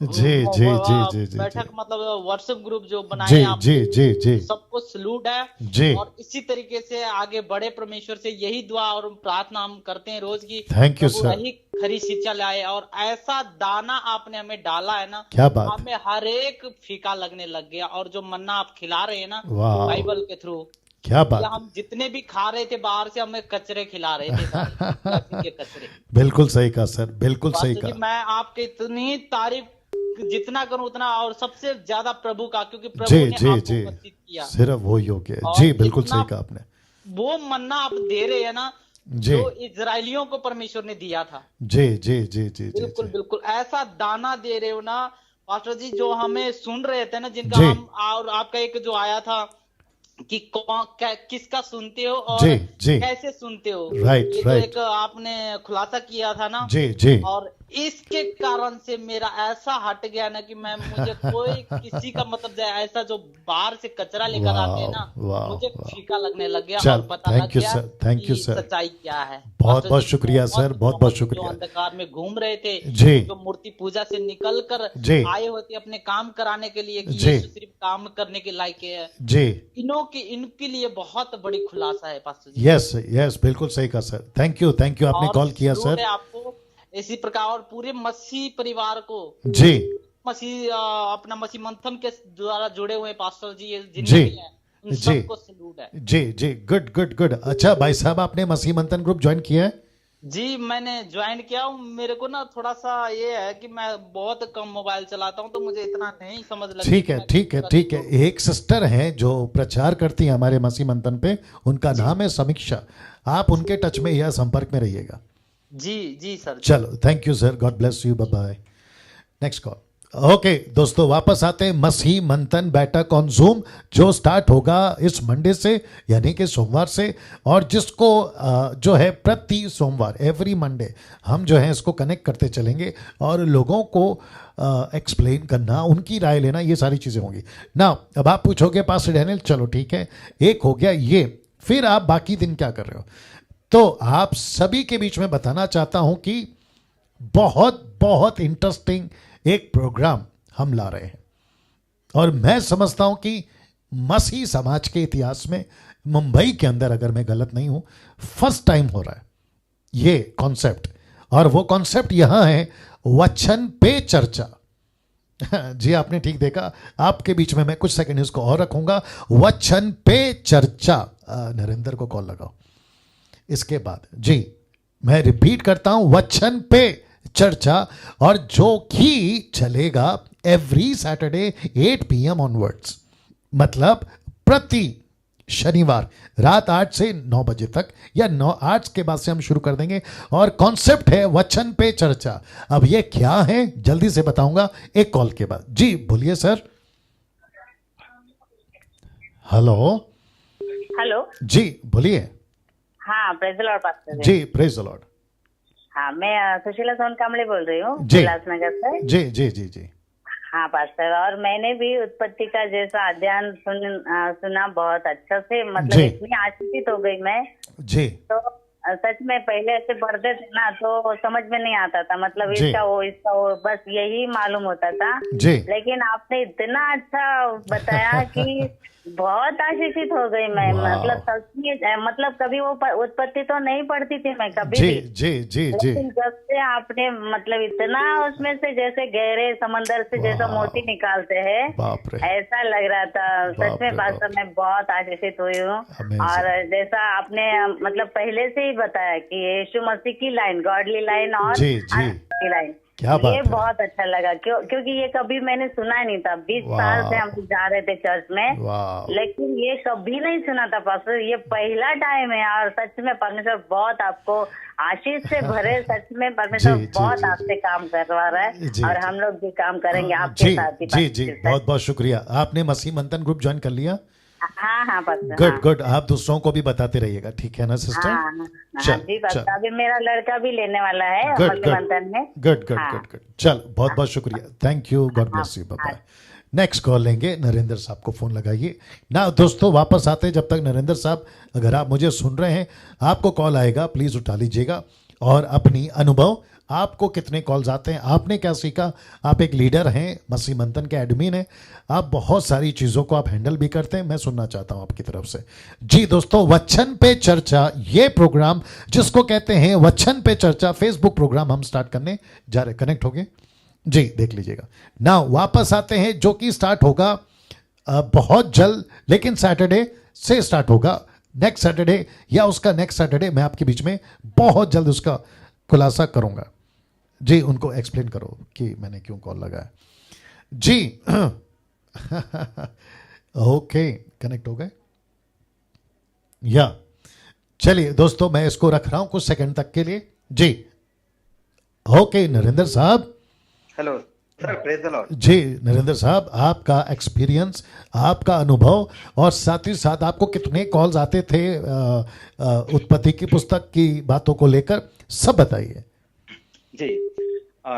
जी जी जी जी बैठक मतलब व्हाट्सएप ग्रुप जो बनाए आप, जी जी जी, सबको सलूट है जी। और इसी तरीके से आगे बड़े, परमेश्वर से यही दुआ और प्रार्थना हम करते हैं रोज की। Thank you sir. यही खरी शिक्षा लाए और ऐसा दाना आपने हमें डाला है ना, क्या बात, हमें हर एक फीका लगने लग गया। और जो मन्ना आप खिला रहे हैं ना बाइबल के थ्रू, क्या बात, हम जितने भी खा रहे थे बाहर से, हमें कचरे खिला रहे थे के कचरे। बिल्कुल सही कहा सर, बिल्कुल सही कहा। मैं आपके इतनी तारीफ जितना करूं उतना, और सबसे ज्यादा प्रभु का, क्योंकि प्रभु ने आपको उपस्थित किया, सिर्फ वो योग्य है जी। बिल्कुल सही कहा आपने। वो मन्ना आप दे रहे हैं ना जो इजराइलियों को परमेश्वर ने दिया था, जी जी जी जी, बिल्कुल बिल्कुल ऐसा दाना दे रहे हो ना पास्टर जी, जो हमें सुन रहे थे ना, जिनका हम, और आपका एक जो आया था कि किसका सुनते हो और कैसे सुनते हो, राइट राइट, एक आपने खुलासा किया था ना जी जी। और इसके कारण से मेरा ऐसा हट गया ना कि मुझे कोई किसी का मतलब ऐसा जो बाहर से कचरा लेकर आते हैं ना, मुझे फीका लगने लग गया और पता लग गया थैंक यू सर, सच्चाई क्या है। बहुत बहुत शुक्रिया सर, बहुत बहुत शुक्रिया। जो अंधकार में घूम रहे थे, जी, जो मूर्ति पूजा से निकल कर आए होते अपने काम कराने के लिए, कि यीशु सिर्फ काम करने के लायक है जी, इनके लिए बहुत बड़ी खुलासा है पास्टर जी। यस यस, बिल्कुल सही कहा सर। थैंक यू आपने कॉल किया सर। आपको इसी प्रकार और पूरे मसीह परिवार को जी, मसीह अपना मसीह मंथन के द्वारा जुड़े हुए पास्टर जी जितने भी हैं, उन सबको सैल्यूट है जी जी। Good good good. अच्छा भाई साहब, आपने मसीह मंथन ग्रुप ज्वाइन किया है? जी मैंने ज्वाइन किया हूँ। मेरे को ना थोड़ा सा ये है कि मैं बहुत कम मोबाइल चलाता हूँ, तो मुझे इतना नहीं समझ लगता। ठीक है ठीक है ठीक है। एक सिस्टर है जो प्रचार करती है हमारे मसीह मंथन पे, उनका नाम है समीक्षा। आप उनके टच में या संपर्क में रहिएगा। जी सर। चलो, thank you sir, God bless you, bye bye. Next call. Okay दोस्तों, वापस आते हैं मसीह मंथन बैठक ऑन जूम, जो स्टार्ट होगा इस मंडे से, यानी कि सोमवार से, और जिसको जो है प्रति सोमवार, एवरी मंडे हम जो है इसको कनेक्ट करते चलेंगे और लोगों को एक्सप्लेन करना, उनकी राय लेना, ये सारी चीज़ें होंगी ना। अब आप पूछोगे पास्टर डैनियल, चलो ठीक है, एक हो गया ये, फिर आप बाकी दिन क्या कर रहे हो? तो आप सभी के बीच में बताना चाहता हूं कि बहुत बहुत इंटरेस्टिंग एक प्रोग्राम हम ला रहे हैं, और मैं समझता हूं कि मसीह समाज के इतिहास में मुंबई के अंदर, अगर मैं गलत नहीं हूं, फर्स्ट टाइम हो रहा है ये कॉन्सेप्ट। और वो कॉन्सेप्ट यहां है, वचन पे चर्चा। जी आपने ठीक देखा, आपके बीच में मैं कुछ सेकंड इसको और रखूंगा, वचन पे चर्चा। नरेंद्र को कॉल लगाओ इसके बाद। जी मैं रिपीट करता हूं, वचन पे चर्चा, और जो कि चलेगा एवरी सैटरडे 8 PM ऑनवर्ड्स, मतलब प्रति शनिवार रात 8 से 9 बजे तक, या 8 के बाद से हम शुरू कर देंगे। और कॉन्सेप्ट है वचन पे चर्चा। अब ये क्या है जल्दी से बताऊंगा एक कॉल के बाद। जी बोलिए सर। हेलो। हेलो जी बोलिए। हाँ, praise the Lord pastor ji, praise the Lord. हाँ, मैं सुशीला सोन कामले बोल रही हूँ जी, उल्लासनगर से। जी जी जी जी। हाँ पास्टर, और मैंने भी उत्पत्ति का जैसा अध्ययन सुना बहुत अच्छा से, मतलब इतनी आश्चर्यित हो गई मैं जी। तो सच में पहले ऐसे पढ़ते थे ना तो समझ में नहीं आता था, मतलब इसका वो बस यही मालूम होता था जी। लेकिन आपने इतना अच्छा बताया कि बहुत आशीषित हो गई मैं, मतलब सच में, मतलब कभी वो उत्पत्ति तो नहीं पढ़ती थी मैं कभी जी भी। जी जी जी। जब से आपने मतलब इतना उसमें से जैसे गहरे समंदर से जैसा मोती निकालते हैं, ऐसा लग रहा था सच में। पास्टर मैं बहुत आशीषित हुई हूँ, और जैसा आपने मतलब पहले से ही बताया कि यीशु मसीह की लाइन, गॉडली लाइन और की लाइन, ये बहुत अच्छा लगा क्योंकि ये कभी मैंने सुना नहीं था। 20 साल से हम जा रहे थे चर्च में, लेकिन ये कभी नहीं सुना था पास्टर, ये पहला टाइम है। और सच में परमेश्वर बहुत आपको आशीष से भरे, सच में परमेश्वर बहुत आपसे काम करवा रहा है, और हम लोग भी काम करेंगे आपके साथ ही। जी जी, बहुत बहुत शुक्रिया। आपने मसीह मंथन ग्रुप ज्वाइन कर लिया? हाँ पास्टर। गुड गुड, आप दूसरों को भी बताते रहिएगा, ठीक है ना सिस्टर? जी पास्टर, अभी मेरा लड़का भी लेने वाला है मसीह मंथन में। गुड गुड गुड गुड, चल बहुत बहुत शुक्रिया, thank you, God bless you, bye bye. Next call लेंगे, नरेंद्र साहब को फोन लगाइए ना। दोस्तों वापस आते हैं, जब तक नरेंद्र साहब, अगर आप मुझे सुन रहे हैं, आपको कॉल आएगा, प्लीज उठा लीजिएगा, और अपनी अनुभव, आपको कितने कॉल्स आते हैं, आपने क्या सीखा। आप एक लीडर हैं, मसीह मंथन के एडमिन हैं, आप बहुत सारी चीज़ों को आप हैंडल भी करते हैं, मैं सुनना चाहता हूं आपकी तरफ से। जी दोस्तों, वचन पे चर्चा, ये प्रोग्राम जिसको कहते हैं वचन पे चर्चा, फेसबुक प्रोग्राम हम स्टार्ट करने जा रहे। कनेक्ट हो गए? जी देख लीजिएगा ना। वापस आते हैं, जो कि स्टार्ट होगा बहुत जल्द, लेकिन सैटरडे से स्टार्ट होगा, नेक्स्ट सैटरडे या उसका नेक्स्ट सैटरडे। मैं आपके बीच में बहुत जल्द उसका खुलासा करूंगा। जी उनको एक्सप्लेन करो कि मैंने क्यों कॉल लगाया। जी ओके, कनेक्ट हो गए या? चलिए दोस्तों, मैं इसको रख रहा हूं कुछ सेकंड तक के लिए। जी ओके, नरेंद्र साहब। Hello sir, praise the lord. जी नरेंद्र साहब, आपका एक्सपीरियंस, आपका अनुभव, और साथ ही साथ आपको कितने कॉल्स आते थे उत्पत्ति की पुस्तक की बातों को लेकर, सब बताइए। जी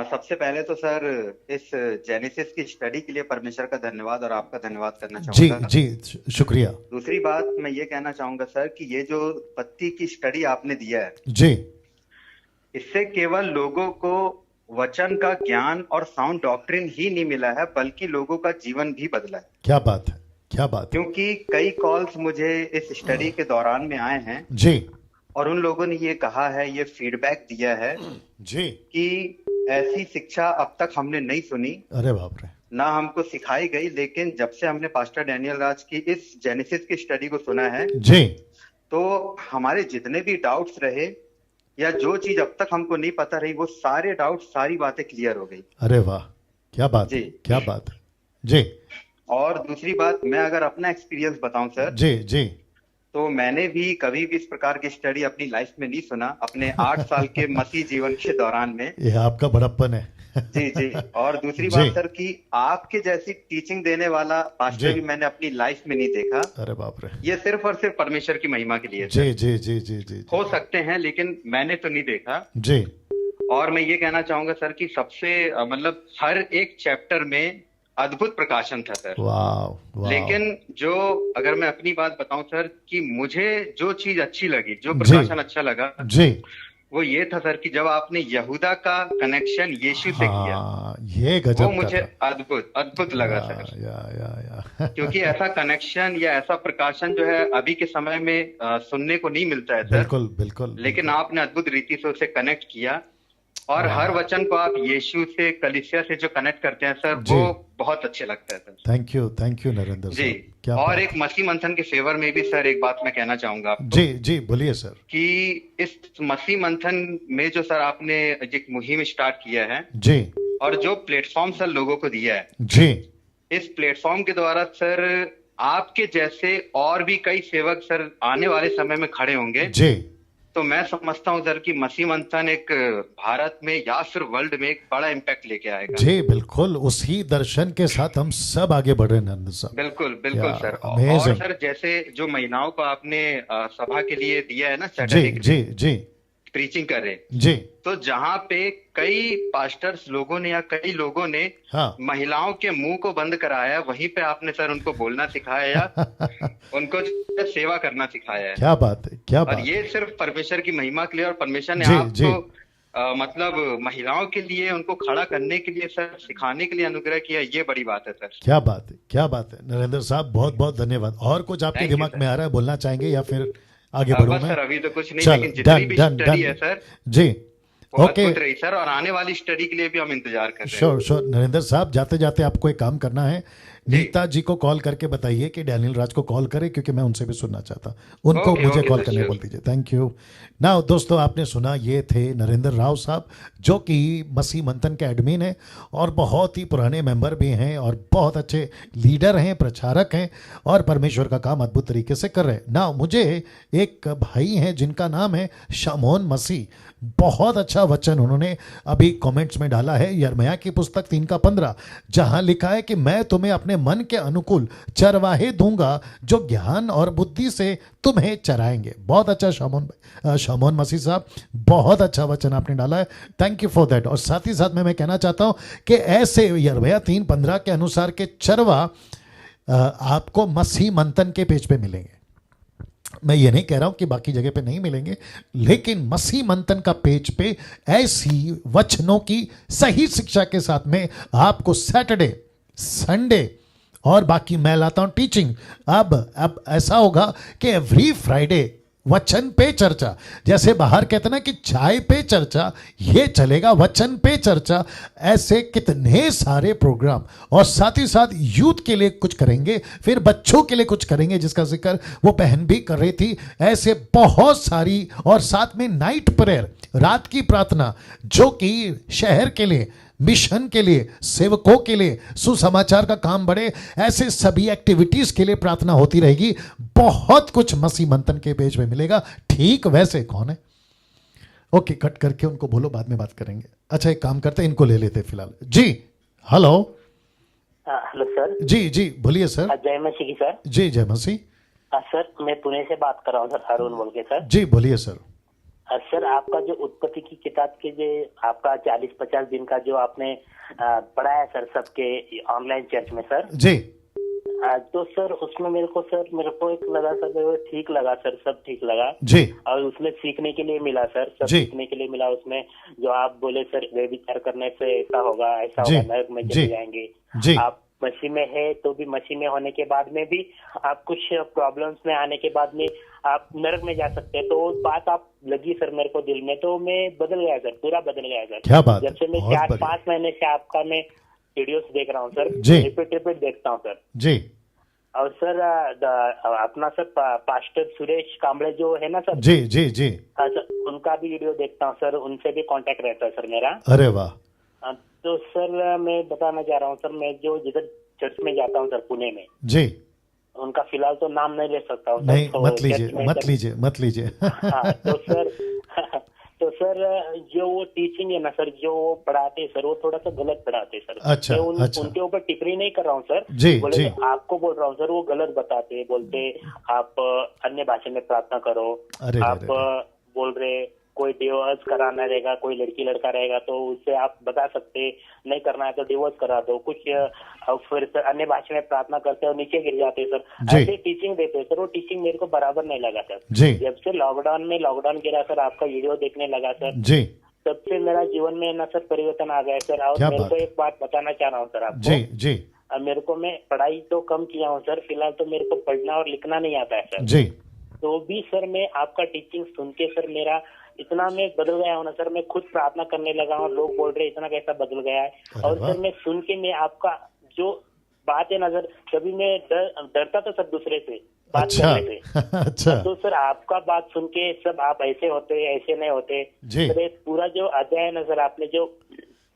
सबसे पहले तो सर इस जेनेसिस की स्टडी के लिए परमेश्वर का धन्यवाद, और आपका धन्यवाद करना चाहूंगा। जी जी शुक्रिया। दूसरी बात मैं ये कहना चाहूंगा सर कि ये जो उत्पत्ति की स्टडी आपने दिया है जी, इससे केवल लोगों को वचन का ज्ञान और साउंड डॉक्ट्रिन ही नहीं मिला है, बल्कि लोगों का जीवन भी बदला है। क्या बात है, क्या बात है। क्योंकि कई कॉल्स मुझे इस स्टडी के दौरान में आए हैं जी, और उन लोगों ने ये कहा है, ये फीडबैक दिया है जी कि ऐसी शिक्षा अब तक हमने नहीं सुनी, अरे बाप रे, ना हमको सिखाई गई। लेकिन जब से हमने पास्टर डैनियल राज की इस जेनेसिस की स्टडी को सुना है जी, तो हमारे जितने भी डाउट्स रहे, या जो चीज अब तक हमको नहीं पता रही, वो सारे डाउट, सारी बातें क्लियर हो गई। अरे वाह, क्या बात जी, क्या बात है जी। और दूसरी बात, मैं अगर अपना एक्सपीरियंस बताऊं सर, जी जी, तो मैंने भी कभी भी इस प्रकार की स्टडी अपनी लाइफ में नहीं सुना, अपने 8 साल के मसीह जीवन के दौरान में। ये आपका बड़प्पन है। जी जी। और दूसरी बात सर कि आपके जैसी टीचिंग देने वाला पास्टर भी मैंने अपनी लाइफ में नहीं देखा। अरे बाप रे। ये सिर्फ और सिर्फ परमेश्वर की महिमा के लिए जी जी जी जी जी हो सकते हैं, लेकिन मैंने तो नहीं देखा जी। और मैं ये कहना चाहूंगा सर कि सबसे मतलब हर एक चैप्टर में अद्भुत प्रकाशन था सर। वाह। लेकिन जो अगर मैं अपनी बात बताऊं सर कि मुझे जो चीज अच्छी लगी, जो प्रकाशन अच्छा लगा जी, वो ये था सर कि जब आपने यहूदा का कनेक्शन यीशु से किया, ये गजब, वो मुझे अद्भुत लगा सर। या। क्योंकि ऐसा कनेक्शन या ऐसा प्रकाशन जो है अभी के समय में सुनने को नहीं मिलता है सर। बिल्कुल बिल्कुल। लेकिन आपने अद्भुत रीति से उसे कनेक्ट किया और हर वचन को आप यीशु से, कलीसिया से जो कनेक्ट करते हैं सर, वो बहुत अच्छे लगता है सर। थैंक यू नरेंद्र जी। क्या और एक मसीह मंथन के फेवर में भी सर एक बात मैं कहना चाहूंगा आपको। जी जी बोलिए सर। कि इस मसीह मंथन में जो सर आपने एक मुहिम स्टार्ट किया है जी, और जो प्लेटफॉर्म सर लोगों को दिया है जी, इस प्लेटफॉर्म के द्वारा सर आपके जैसे और भी कई सेवक सर आने वाले समय में खड़े होंगे जी। तो मैं समझता हूं सर कि मसीह मंथन एक भारत में या फिर वर्ल्ड में एक बड़ा इम्पैक्ट लेके आएगा। जी बिल्कुल, उसी दर्शन के साथ हम सब आगे बढ़ रहे हैं नंद साहब। बिल्कुल बिल्कुल सर। और सर जैसे जो महिलाओं को आपने सभा के लिए दिया है ना सैटरडे, जी जी प्रीचिंग कर रहे जी, तो जहाँ पे कई पास्टर्स लोगों ने या कई लोगों ने महिलाओं के मुंह को बंद कराया, वहीं पे आपने सर उनको बोलना सिखाया या उनको सेवा करना सिखाया है। क्या बात है, क्या बात। और ये सिर्फ परमेश्वर की महिमा के लिए, और परमेश्वर ने आपको मतलब महिलाओं के लिए, उनको खड़ा करने के लिए सर, सिखाने के लिए अनुग्रह किया। ये बड़ी बात है सर। क्या बात है, क्या बात है नरेंद्र साहब, बहुत बहुत धन्यवाद। और कुछ आपके दिमाग में आ रहा है, बोलना चाहेंगे या फिर आगे बढ़ूं मैं? सर अभी तो कुछ नहीं, लेकिन जितनी भी स्टडी है सर जी ओके रही सर, और आने वाली स्टडी के लिए भी हम इंतजार कर रहे हैं। श्योर नरेंद्र साहब, जाते जाते आपको एक काम करना है, नीता जी को कॉल करके बताइए कि डैनियल राज को कॉल करे, क्योंकि मैं उनसे भी सुनना चाहता, उनको मुझे कॉल करने बोल दीजिए। Thank you. नाउ दोस्तों, आपने सुना, ये थे नरेंद्र राव साहब, जो कि मसीह मंथन के एडमिन हैं और बहुत ही पुराने मेंबर भी हैं और बहुत अच्छे लीडर हैं, प्रचारक हैं और परमेश्वर का काम अद्भुत तरीके से कर रहे हैं। नाउ मुझे एक भाई हैं जिनका नाम है शमोन मसीह, बहुत अच्छा वचन उन्होंने अभी कमेंट्स में डाला है, यिर्मयाह की पुस्तक 3:15, जहां लिखा है कि मैं तुम्हें अपने मन के अनुकूल चरवाहे दूंगा जो ज्ञान और बुद्धि से तुम्हें चराएंगे। बहुत अच्छा शमोन मसीह साहब, बहुत अच्छा वचन आपने डाला है, थैंक यू फॉर दैट। और साथ ही साथ मैं कहना चाहता हूं कि ऐसे यिर्मयाह 3:15 के अनुसार के चरवा आपको मसीह मंथन के पेज पे मिलेंगे। मैं ये नहीं कह रहा हूं कि बाकी जगह पे नहीं मिलेंगे, लेकिन मसीह मंथन का पेज पे ऐसी वचनों की सही शिक्षा के साथ में आपको सैटरडे, संडे और बाकी मैं लाता हूं टीचिंग। अब ऐसा होगा कि एवरी फ्राइडे वचन पे चर्चा, जैसे बाहर कहते ना कि चाय पे चर्चा, ये चलेगा वचन पे चर्चा। ऐसे कितने सारे प्रोग्राम, और साथ ही साथ यूथ के लिए कुछ करेंगे, फिर बच्चों के लिए कुछ करेंगे, जिसका जिक्र वो बहन भी कर रही थी। ऐसे बहुत सारी, और साथ में नाइट प्रेयर, रात की प्रार्थना, जो कि शहर के लिए, मिशन के लिए, सेवकों के लिए, सुसमाचार का काम बढ़े, ऐसे सभी एक्टिविटीज के लिए प्रार्थना होती रहेगी। बहुत कुछ मसीह मंथन के पेज में मिलेगा। ठीक वैसे कौन है? ओके, कट करके उनको बोलो, बाद में बात करेंगे। अच्छा, एक काम करते हैं, इनको ले लेते फिलहाल। जी हेलो। Hello sir. जी जी बोलिए सर। जय मसीह की सर। जी जय मसीह। सर मैं पुणे से बात कर रहा हूँ सर, अरुण बोल के सर। जी बोलिए सर। सर आपका जो उत्पत्ति की किताब के जो आपका 40-50 दिन का जो आपने पढ़ाया सर सबके ऑनलाइन चर्च में सर जी, तो सर उसमें मेरे को एक लगा सर, ठीक लगा सर, सब ठीक लगा जी। और उसमें सीखने के लिए मिला सर, सब सीखने के लिए मिला उसमें। जो आप बोले सर, व्यभिचार करने से ऐसा होगा, ऐसा होगा, नरक में चले जाएंगे। आप मसीह में है तो भी, मसीह में होने के बाद में भी आप कुछ प्रॉब्लम्स में आने के बाद में आप नरक में जा सकते हैं। तो वो बात आप लगी सर मेरे को दिल में, तो मैं बदल गया सर, पूरा बदल गया सर। क्या बात, जब से मैं 4-5 महीने से आपका मैं वीडियोस देख रहा हूँ सर, रिपीट देखता हूँ सर जी। और सर अपना सर पास्टर सुरेश कांबळे जो है ना सर, जी जी जी, सर उनका भी वीडियो देखता हूँ सर, उनसे भी कांटेक्ट रहता है सर मेरा। अरे वाह। तो सर मैं बताना चाह रहा हूँ सर, मैं जो जिधर चर्च में जाता हूँ सर पुणे में जी, उनका फिलहाल तो नाम नहीं ले सकता हूँ। नहीं, तो मत लीजिए। हाँ, तो सर जो वो टीचिंग है ना सर, जो वो पढ़ाते हैं सर, वो थोड़ा सा गलत पढ़ाते हैं सर। अच्छा, अच्छा। उनके ऊपर टिप्पणी नहीं कर रहा हूँ सर, जी, बोले जी। आपको बोल रहा हूँ सर, वो गलत बताते हैं। बोलते आप अन्य भाषा में प्रार्थना करो। आप बोल रहे कोई डिवोर्स कराना रहेगा, कोई लड़की लड़का रहेगा तो उससे आप बता सकते, नहीं करना है तो डिवोर्स करा दो। कुछ फिर सर अन्य भाषा में प्रार्थना करते हैं और नीचे गिर जाते हैं सर, ऐसे टीचिंग देते हैं सर। वो टीचिंग मेरे को बराबर नहीं लगा सर। जब से लॉकडाउन गिरा सर, आपका वीडियो देखने लगा सर, तब से मेरा जीवन में ना सर परिवर्तन आ गया सर। और मेरे को एक बात बताना चाह रहा हूँ सर आपको। मेरे को, मैं पढ़ाई तो कम किया हूँ सर, फिलहाल तो मेरे को पढ़ना और लिखना नहीं आता है सर। तो भी सर मैं आपका टीचिंग सुन के सर मेरा इतना मैं बदल गया हूँ ना सर। मैं खुद प्रार्थना करने लगा हूँ, लोग बोल रहे इतना कैसा बदल गया है। और सर मैं सुन के, मैं आपका जो बात है ना सर, कभी मैं डरता था सर दूसरे से बात करने से। अच्छा। तो सर आपका बात सुन के सब आप ऐसे होते ऐसे नहीं होते सर। पूरा जो अध्याय है ना सर, आपने जो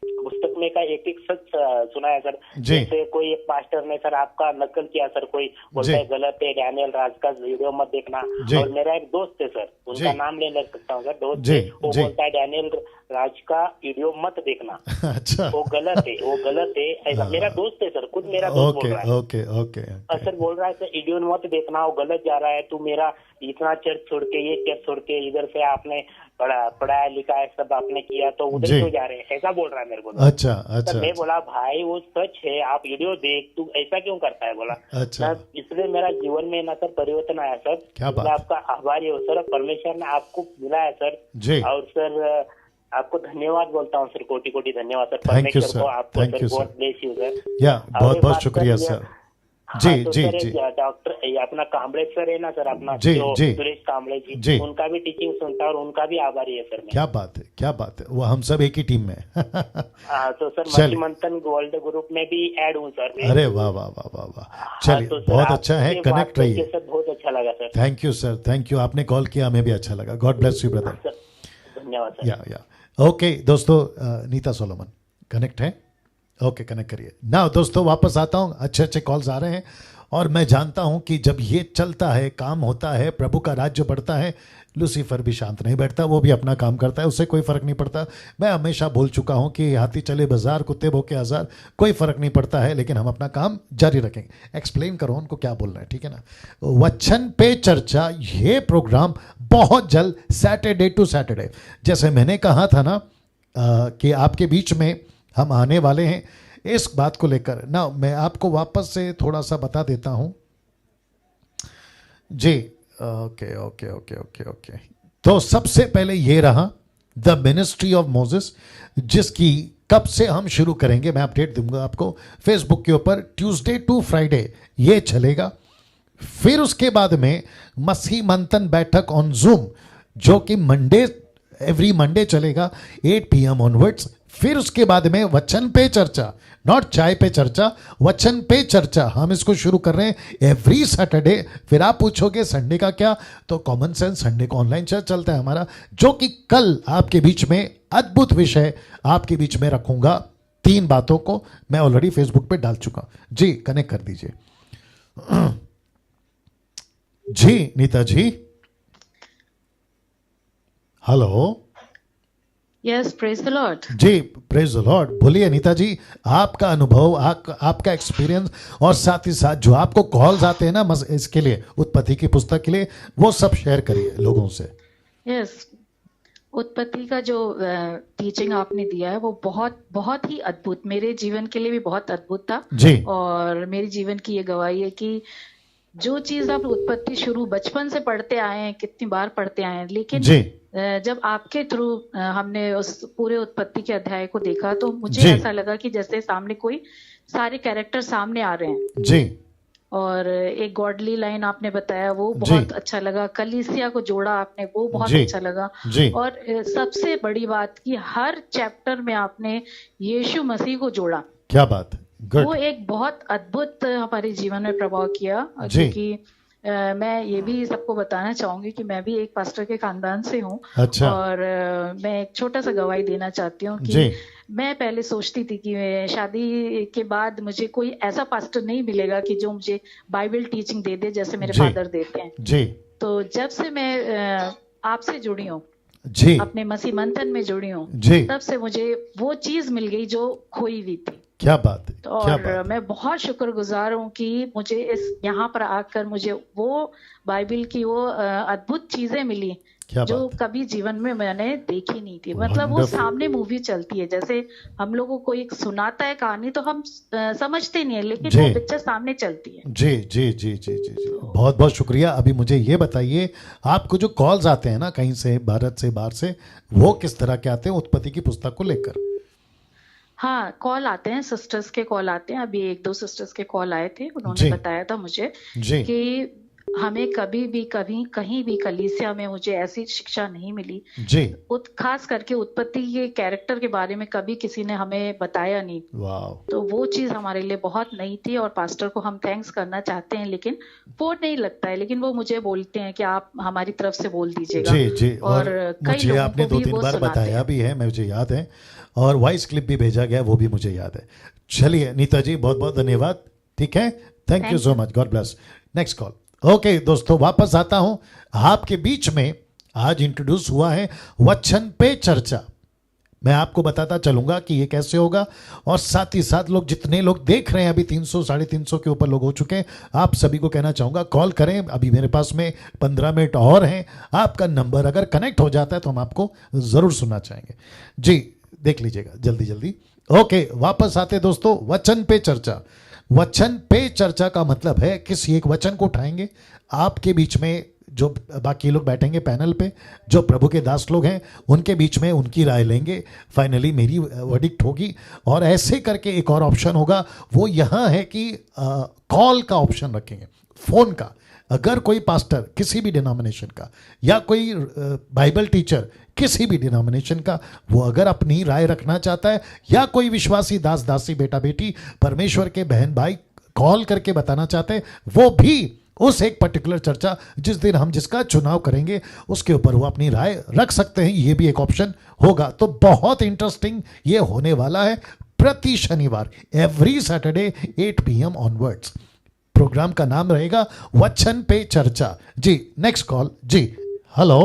पुस्तक में का एक एक सच सुनाया सर। जैसे कोई एक पास्टर ने सर आपका नकल किया सर, कोई बोलता है गलत है, डैनियल राज का वीडियो मत देखना। और मेरा एक दोस्त है सर, उनका नाम ले सकता हूँ सर, दोस्त है, वो बोलता है डैनियल राज का वीडियो मत देखना। अच्छा। वो गलत है ऐसा। मेरा दोस्त है सर, खुद मेरा दोस्त बोल रहा है। ओके। सर बोल रहा है सर वीडियो मत देखना, वो गलत जा रहा है। तू मेरा इतना चर्च छोड़ के, ये चर्च छोड़ के, इधर से आपने पढ़ाया लिखा है सब आपने किया, तो उधर क्यों जा रहे हैं, ऐसा बोल रहा है मेरे को। अच्छा। मैं बोला भाई वो सच है, आप वीडियो देख, तू ऐसा क्यों करता है, बोला। अच्छा। इसलिए मेरा जीवन में ना सर परिवर्तन आया सर। मैं आपका आभारी हूँ सर, परमेश्वर ने आपको मिलाया सर। और सर आपको धन्यवाद बोलता हूँ सर, कोटि कोटि धन्यवाद सर परमेश्वर को, आपको sir, God bless you sir. बहुत बहुत शुक्रिया सर। जी। डॉक्टर अपना कांबळे सर है ना सर, अपना सुरेश कांबळे जी, उनका भी टीचिंग सुनता है और उनका भी आभारी है सर। क्या बात है, वो हम सब एक ही टीम में। तो सर मछली मंथन गोल्ड ग्रुप में भी ऐड हूँ सर। अरे वाह। चलिए, बहुत अच्छा है, कनेक्ट रहिए सर, बहुत अच्छा लगा sir. Thank you sir, thank you. आपने कॉल किया, हमें भी अच्छा लगा। God bless you brother. धन्यवाद सर। या ओके दोस्तों, नीता सोलोमन कनेक्ट है। ओके, कनेक्ट करिए ना दोस्तों। वापस आता हूँ, अच्छे कॉल्स आ रहे हैं और मैं जानता हूँ कि जब ये चलता है, काम होता है, प्रभु का राज्य बढ़ता है, लूसीफर भी शांत नहीं बैठता, वो भी अपना काम करता है, उससे कोई फ़र्क नहीं पड़ता। मैं हमेशा बोल चुका हूँ कि हाथी चले बाजार, कुत्ते भौंके हज़ार, कोई फ़र्क नहीं पड़ता है, लेकिन हम अपना काम जारी रखेंगे। एक्सप्लेन करो उनको क्या बोलना है, ठीक है ना। वचन पे चर्चा, ये प्रोग्राम बहुत जल्द सैटरडे टू सैटरडे, जैसे मैंने कहा था ना कि आपके बीच में हम आने वाले हैं इस बात को लेकर ना। मैं आपको वापस से थोड़ा सा बता देता हूं जी। ओके। तो सबसे पहले ये रहा द मिनिस्ट्री ऑफ मोसेस, जिसकी कब से हम शुरू करेंगे मैं अपडेट दूंगा आपको फेसबुक के ऊपर। ट्यूसडे टू फ्राइडे ये चलेगा। फिर उसके बाद में मसीह मंथन बैठक ऑन जूम, जो कि एवरी मंडे चलेगा 8 PM ऑनवर्ड्स। फिर उसके बाद में वचन पे चर्चा, नॉट चाय पे चर्चा, वचन पे चर्चा, हम इसको शुरू कर रहे हैं एवरी सैटरडे। फिर आप पूछोगे संडे का क्या, तो कॉमन सेंस संडे को ऑनलाइन चर्च चलता है हमारा, जो कि कल आपके बीच में अद्भुत विषय आपके बीच में रखूंगा। 3 बातों को मैं ऑलरेडी फेसबुक पे डाल चुका। जी, कनेक्ट कर दीजिए। जी Neeta ji, hello. Yes, praise the lord. जी, प्रेज द लॉर्ड। बोलिए नीता जी, आपका अनुभव, आपका एक्सपीरियंस, और साथ ही साथ जो आपको कॉल्स आते हैं ना इसके लिए, उत्पत्ति की पुस्तक के लिए, वो सब शेयर करिए लोगों से। यस, उत्पत्ति का जो टीचिंग आपने दिया है वो बहुत बहुत ही अद्भुत, मेरे जीवन के लिए भी बहुत अद्भुत था जी। और मेरी जीवन की ये गवाही है कि जो चीज आप उत्पत्ति शुरू बचपन से पढ़ते आए हैं, कितनी बार पढ़ते आए हैं, लेकिन जी। जब आपके थ्रू हमने उस पूरे उत्पत्ति के अध्याय को देखा तो मुझे ऐसा लगा कि जैसे सामने कोई सारे कैरेक्टर सामने आ रहे हैं जी। और एक गॉडली लाइन आपने बताया, वो बहुत अच्छा लगा। कलीसिया को जोड़ा आपने, वो बहुत अच्छा लगा। और सबसे बड़ी बात कि हर चैप्टर में आपने यीशु मसीह को जोड़ा। क्या बात, वो एक बहुत अद्भुत हमारे जीवन में प्रभाव किया, क्योंकि मैं ये भी सबको बताना चाहूंगी कि मैं भी एक पास्टर के खानदान से हूँ। अच्छा। और मैं एक छोटा सा गवाही देना चाहती हूँ कि मैं पहले सोचती थी कि शादी के बाद मुझे कोई ऐसा पास्टर नहीं मिलेगा कि जो मुझे बाइबल टीचिंग दे दे जैसे मेरे फादर देते हैं। जी। तो जब से मैं आपसे जुड़ी हूँ, जी, अपने मसीह मंथन में जुड़ी हूँ, तब से मुझे वो चीज मिल गई जो खोई हुई थी। क्या बात है। और मैं बहुत शुक्रगुजार हूँ कि मुझे इस यहाँ पर आकर मुझे वो बाइबल की वो अद्भुत चीजें मिली जो कभी जीवन में मैंने देखी नहीं थी। मतलब वो सामने मूवी चलती है, जैसे हम लोगों को एक सुनाता है कहानी तो हम समझते नहीं है, लेकिन वो पिक्चर सामने चलती है। जी जी जी जी जी जी, बहुत बहुत शुक्रिया। अभी मुझे ये बताइए, आपको जो कॉल्स आते हैं ना कहीं से, भारत से, बाहर से, वो किस तरह के आते हैं उत्पत्ति की पुस्तक को लेकर? हाँ, कॉल आते हैं, सिस्टर्स के कॉल आते हैं। अभी 1-2 सिस्टर्स के कॉल आए थे, उन्होंने बताया था मुझे कि हमें कभी भी कहीं भी कलीसिया में मुझे ऐसी शिक्षा नहीं मिली जी। खास करके उत्पत्ति के कैरेक्टर के बारे में कभी किसी ने हमें बताया नहीं। तो वो चीज हमारे लिए बहुत नई थी और पास्टर को हम थैंक्स करना चाहते हैं, लेकिन वो नहीं लगता है, लेकिन वो मुझे बोलते हैं कि आप हमारी तरफ से बोल दीजिएगा। जी जी। और मुझे आपने 2-3 बार बताया भी है, मुझे याद है, और वॉइस क्लिप भी भेजा गया, वो भी मुझे याद है। चलिए नीता जी, बहुत बहुत धन्यवाद। ठीक है, thank you so much, God bless. Next call. Okay दोस्तों, वापस आता हूं आपके बीच में। आज इंट्रोड्यूस हुआ है वचन पे चर्चा। मैं आपको बताता चलूंगा कि ये कैसे होगा, और साथ ही साथ लोग, जितने लोग देख रहे हैं, अभी 300-350 के ऊपर लोग हो चुके हैं, आप सभी को कहना चाहूंगा कॉल करें। अभी मेरे पास में 15 मिनट और हैं। आपका नंबर अगर कनेक्ट हो जाता है तो हम आपको जरूर सुनना चाहेंगे। जी, देख लीजिएगा जल्दी जल्दी। ओके, वापस आते दोस्तों, वचन पे चर्चा। वचन पे चर्चा का मतलब है किसी एक वचन को उठाएंगे, आपके बीच में जो बाकी लोग बैठेंगे पैनल पे, जो प्रभु के दास लोग हैं, उनके बीच में उनकी राय लेंगे, फाइनली मेरी वर्डिक्ट होगी। और ऐसे करके एक और ऑप्शन होगा, वो यहाँ है कि कॉल का ऑप्शन रखेंगे, फोन का। अगर कोई पास्टर किसी भी डिनोमिनेशन का, या कोई बाइबल टीचर किसी भी डिनोमिनेशन का, वो अगर अपनी राय रखना चाहता है, या कोई विश्वासी दास दासी, बेटा बेटी, परमेश्वर के बहन भाई कॉल करके बताना चाहते हैं, वो भी उस एक पर्टिकुलर चर्चा जिस दिन हम जिसका चुनाव करेंगे उसके ऊपर वो अपनी राय रख सकते हैं। ये भी एक ऑप्शन होगा। तो बहुत इंटरेस्टिंग ये होने वाला है। प्रति शनिवार, every Saturday 8 PM onwards programme का नाम रहेगा वचन पे चर्चा। जी, नेक्स्ट कॉल। जी, हेलो।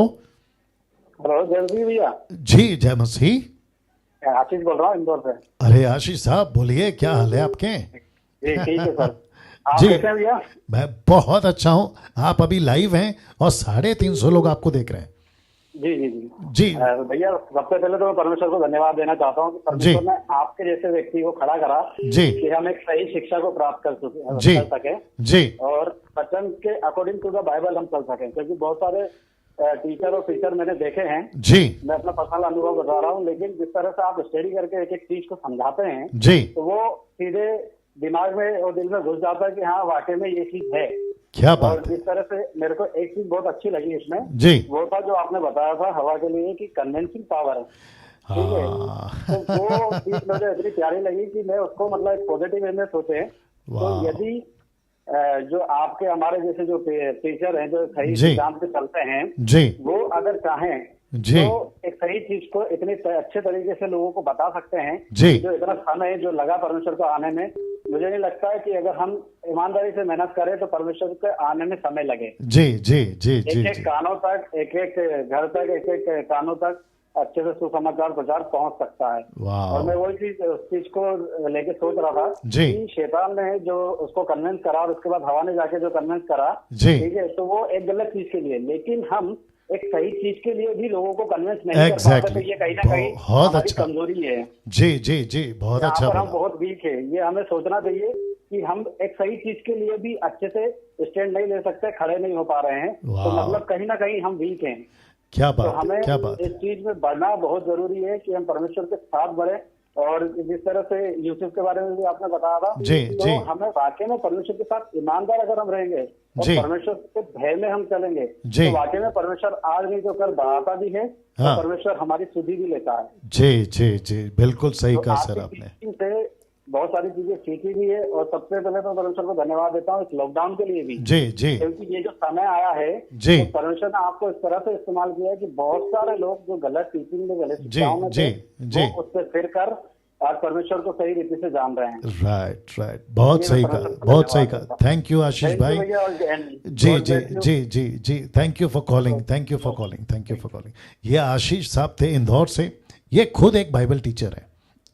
हेलो, जय भैया। जी, जय मसीह। आशीष बोल रहा हूँ इंदौर से। अरे आशीष साहब, बोलिए, क्या हाल है आपके? जी ठीक है सर। आप जी, कैसे हैं भैया? मैं बहुत अच्छा हूँ। आप अभी लाइव हैं और 350 लोग आपको देख रहे हैं। जी जी जी जी भैया, सबसे पहले तो मैं परमेश्वर को धन्यवाद देना चाहता हूँ कि परमेश्वर ने आपके जैसे व्यक्ति को खड़ा करा जी कि हम एक सही शिक्षा को प्राप्त कर सके जी, और वचन के अकॉर्डिंग टू द बाइबल हम चल सकें। क्योंकि बहुत सारे टीचर और टीचर मैंने देखे हैं जी, मैं अपना पर्सनल अनुभव बता रहा हूँ, लेकिन जिस तरह से आप स्टडी करके एक एक चीज को समझाते हैं जी, तो वो सीधे दिमाग में और दिल में घुस जाता है कि हाँ वाकई में ये चीज है। क्या बात और जिस तरह से मेरे को एक चीज बहुत अच्छी लगी इसमें जी, वो था जो आपने बताया था हवा के लिए कि कन्वेंसिंग पावर है। ठीक है, तो वो चीज मुझे इतनी प्यारी लगी कि मैं उसको मतलब एक पॉजिटिव वे में सोचे। तो यदि जो आपके हमारे जैसे जो टीचर हैं जो सही सिद्धांत पे चलते हैं जी, वो अगर चाहें जी, तो एक सही चीज को इतने अच्छे तरीके से लोगों को बता सकते हैं जी, जो इतना समय जो लगा परमेश्वर को आने में, मुझे नहीं लगता है कि अगर हम ईमानदारी से मेहनत करें तो परमेश्वर के आने में समय लगे। जी जी जी जी, एक कानों तक, एक एक घर तक, एक एक कानों तक अच्छे से सुसमाचार प्रचार पहुंच सकता है। और मैं वही चीज उस चीज को लेके सोच रहा था कि शैतान ने जो उसको कन्विंस करा और उसके बाद हवा ने जाके जो कन्विंस करा, ठीक है, तो वो एक गलत चीज के लिए, लेकिन हम एक सही चीज के लिए भी लोगों को कन्विंस नहीं कर पाते, तो ये कहीं ना कहीं हमारी कमजोरी है। जी जी जी, बहुत अच्छा। हम बहुत वीक है, ये हमें सोचना चाहिए कि हम एक सही चीज के लिए भी अच्छे से स्टैंड नहीं ले सकते, खड़े नहीं हो पा रहे हैं, तो मतलब कहीं ना कहीं हम वीक हैं। क्या बात, तो हमें क्या बात। इस चीज में बढ़ना बहुत जरूरी है कि हम परमेश्वर के साथ बढ़े। और जिस तरह से यूसुफ के बारे में भी आपने बताया था, तो हमें वाकई में परमेश्वर के साथ ईमानदार अगर हम रहेंगे और परमेश्वर के भय में हम चलेंगे तो वाकई में परमेश्वर आज नहीं तो कल बढ़ाता भी है, तो परमेश्वर हमारी सुधि भी लेता है। जी जी जी, बिल्कुल सही कहा सर आपने। से बहुत सारी चीजें सीखी भी है। और सबसे पहले तो परमेश्वर को धन्यवाद देता हूँ इस लॉकडाउन के लिए भी, जी क्योंकि ये जो समय आया है जी, तो परमेश्वर ने आपको इस तरह से इस्तेमाल किया है कि बहुत सारे लोग जो गलत टीचिंग में, गलत शिक्षाओं में थे, वो उससे फिर कर आज परमेश्वर को सही रीति से जान रहे हैं। राइट, बहुत सही कहा, बहुत सही कहा। थैंक यू आशीष भाई। जी, थैंक यू फॉर कॉलिंग। ये आशीष साहब थे इंदौर से। ये खुद एक बाइबल टीचर है,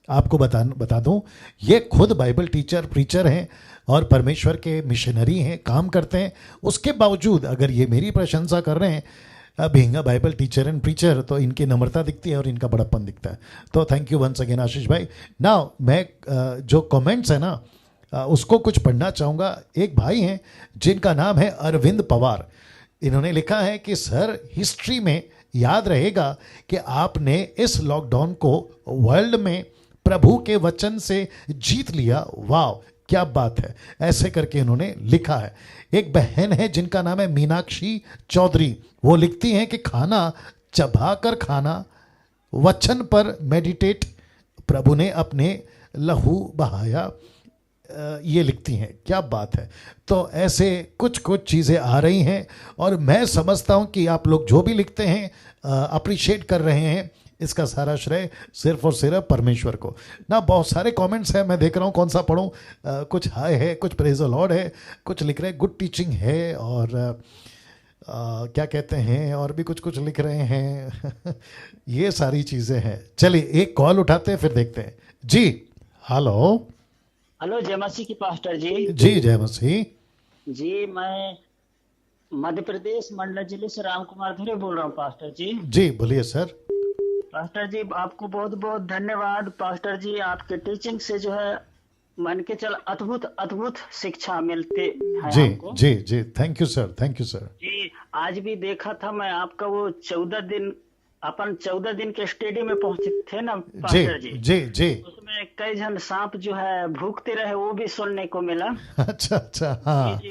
आपको बता दूं, ये खुद बाइबल टीचर, प्रीचर हैं और परमेश्वर के मिशनरी हैं, काम करते हैं। उसके बावजूद अगर ये मेरी प्रशंसा कर रहे हैं being a Bible teacher and preacher, तो इनकी नम्रता दिखती है और इनका बड़प्पन दिखता है। तो थैंक यू वंस अगेन आशीष भाई। नाउ मैं जो कमेंट्स है ना उसको कुछ पढ़ना चाहूँगा। एक भाई हैं जिनका नाम है अरविंद पवार। इन्होंने लिखा है कि सर, हिस्ट्री में याद रहेगा कि आपने इस लॉकडाउन को वर्ल्ड में प्रभु के वचन से जीत लिया। वाह, क्या बात है। ऐसे करके इन्होंने लिखा है। एक बहन है जिनका नाम है मीनाक्षी चौधरी। वो लिखती हैं कि खाना चबाकर खाना, वचन पर मेडिटेट, प्रभु ने अपने लहू बहाया। ये लिखती हैं, क्या बात है। तो ऐसे कुछ चीज़ें आ रही हैं और मैं समझता हूं कि आप लोग जो भी लिखते हैं अप्रिशिएट कर रहे हैं। इसका सारा श्रेय सिर्फ और सिर्फ परमेश्वर को ना। बहुत सारे कमेंट्स हैं, मैं देख रहा हूँ कौन सा पढ़ूँ। कुछ हाय है, कुछ प्रेज द लॉर्ड है, कुछ लिख रहे हैं गुड टीचिंग है, और क्या कहते हैं, और भी कुछ लिख रहे हैं। ये सारी चीज़ें हैं। चलिए एक कॉल उठाते हैं, फिर देखते हैं। जी हेलो। जय मसीह की पास्टर जी। जी जय मसीह जी। मैं मध्य प्रदेश मंडला जिले से राम कुमार धुरे बोल रहा हूँ पास्टर जी। जी बोलिए सर। पास्टर जी आपको बहुत बहुत धन्यवाद। पास्टर जी आपके टीचिंग से जो है मन के चल अद्भुत शिक्षा मिलते हैं जी हमको। जी थैंक यू सर। जी आज भी देखा था मैं आपका वो 14 दिन के स्टेडियम में पहुंचे थे ना पास्टर जी। उसमें कई जन सांप जो है भूखते रहे, वो भी सुनने को मिला। अच्छा हाँ। जी।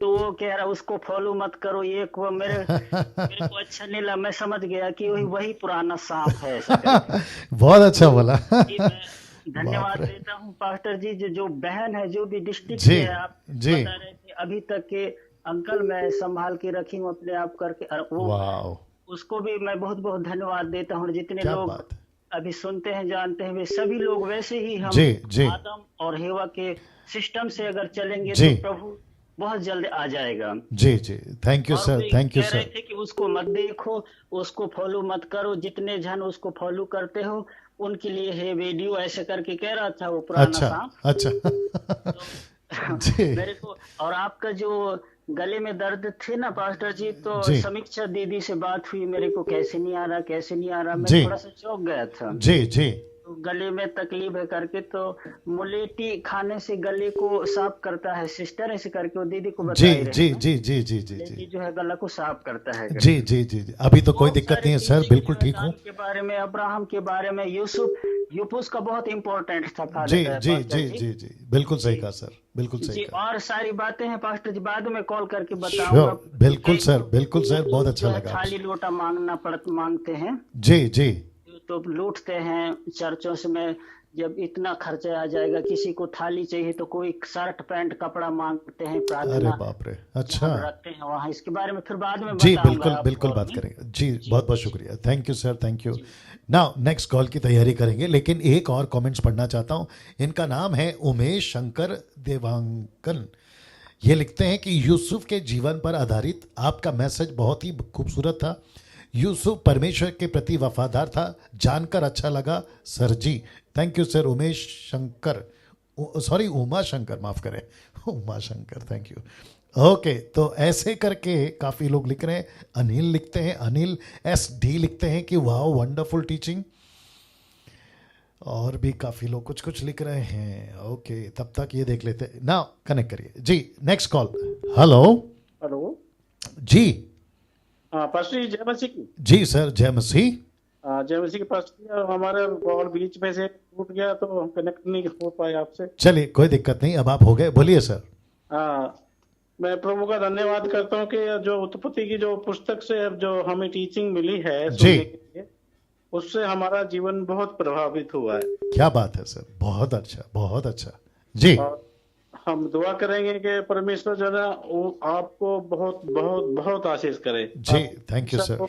तो वो कह रहा उसको फॉलो मत करो, ये को मेरे को अच्छा नहीं लगा। मैं समझ गया कि वही पुराना सांप है। बहुत अच्छा बोला। धन्यवाद देता हूँ पास्टर जी। जो बहन है, जो भी डिस्ट्रिक्ट से है, आप बता रहे थे अभी तक के अंकल मैं संभाल के रखी हूँ अपने आप करके। उसको भी मैं बहुत बहुत धन्यवाद देता हूँ। जितने लोग अभी सुनते हैं, जानते हैं, वे सभी लोग वैसे ही हम आदम और हेवा के सिस्टम से अगर चलेंगे तो प्रभु बहुत जल्द आ जाएगा। जी थैंक यू सर। कह रहे थे कि उसको मत देखो, उसको फॉलो मत करो। जितने जन उसको फॉलो करते हो उनके लिए है वीडियो, ऐसे करके कह रहा था वो पुराना सांप। अच्छा तो मेरे को और आपका जो गले में दर्द थे ना पास्टर जी, तो समीक्षा दीदी से बात हुई, मेरे को कैसे नहीं आ रहा, मैं थोड़ा सा चौंक गया था। जी तो गले में तकलीफ है करके, तो मुलेठी खाने से गले को साफ करता है सिस्टर, ऐसे करके वो दीदी को बताया। जी जो है गला को साफ करता है। जी अभी तो कोई दिक्कत नहीं है सर, बिल्कुल ठीक हूँ। के बारे में, अब्राहम के बारे में, यूसुफ का बहुत इम्पोर्टेंट था। जी बिल्कुल सही कहा सर, बिल्कुल सही कहा। और सारी बातें हैं पास्टर जी, बाद में कॉल करके बताऊंगा। बिल्कुल सर, बहुत अच्छा लगा। थाली लोटा मांगते हैं। जी तो लूटते हैं चर्चों से। में जब इतना खर्चा आ जाएगा, किसी को थाली चाहिए तो कोई शर्ट पैंट कपड़ा मांगते हैं, प्रार्थना। अरे बाप रे, अच्छा रखते हैं वहाँ। इसके बारे में फिर बाद में जी बिल्कुल बात करेंगे। जी बहुत शुक्रिया, thank you sir, thank you. Now next call की तैयारी करेंगे, लेकिन एक और कमेंट्स पढ़ना चाहता हूँ। इनका नाम है उमेश शंकर देवांकन। ये लिखते हैं कि यूसुफ के जीवन पर आधारित आपका मैसेज बहुत ही खूबसूरत था। यूसुफ परमेश्वर के प्रति वफादार था, जानकर अच्छा लगा सर जी। Thank you sir. Uma Shankar, माफ करें, Uma Shankar, thank you. Okay, तो ऐसे करके काफ़ी लोग लिख रहे हैं। अनिल लिखते हैं, अनिल SD लिखते हैं कि वाह वंडरफुल टीचिंग। और भी काफ़ी लोग कुछ लिख रहे हैं। ओके, तब तक ये देख लेते हैं ना, कनेक्ट करिए जी। Next call. हेलो जी। पास्टर जी जय मसीह की। जी सर, जय मसीह। जय मसीह के पास्टर, हमारे कॉल बीच में से टूट गया तो हम कनेक्ट नहीं हो पाए आपसे। चलिए कोई दिक्कत नहीं, अब आप हो गए, बोलिए सर। मैं प्रभु का धन्यवाद करता हूँ कि जो उत्पत्ति की जो पुस्तक से जो हमें टीचिंग मिली है जी उससे हमारा जीवन बहुत प्रभावित हुआ है। क्या बात है सर, बहुत अच्छा, बहुत अच्छा जी। और हम दुआ करेंगे कि परमेश्वर जो है वो आपको बहुत बहुत बहुत आशीष करे जी। Thank you sir.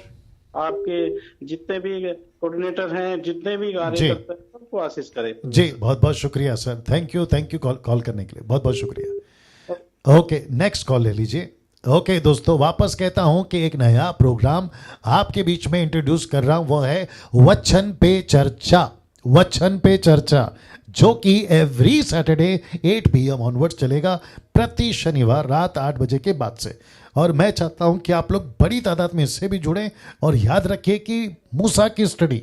आपके जितने भी कोऑर्डिनेटर हैं, जितने भी कार्यकर्ता हैं, सबको आशीष करे जी। बहुत बहुत शुक्रिया सर, थैंक यू कॉल करने के लिए, बहुत बहुत शुक्रिया। ओके, नेक्स्ट कॉल ले लीजिए। ओके दोस्तों, वापस कहता हूं कि एक नया प्रोग्राम आपके बीच में इंट्रोड्यूस कर रहा हूं, वो है वचन पे चर्चा। वचन पे चर्चा, जो कि एवरी सैटरडे 8 PM ऑनवर्ड्स चलेगा, प्रति शनिवार रात 8 बजे के बाद से। और मैं चाहता हूं कि आप लोग बड़ी तादाद में इससे भी जुड़ें। और याद रखिए कि मूसा की स्टडी,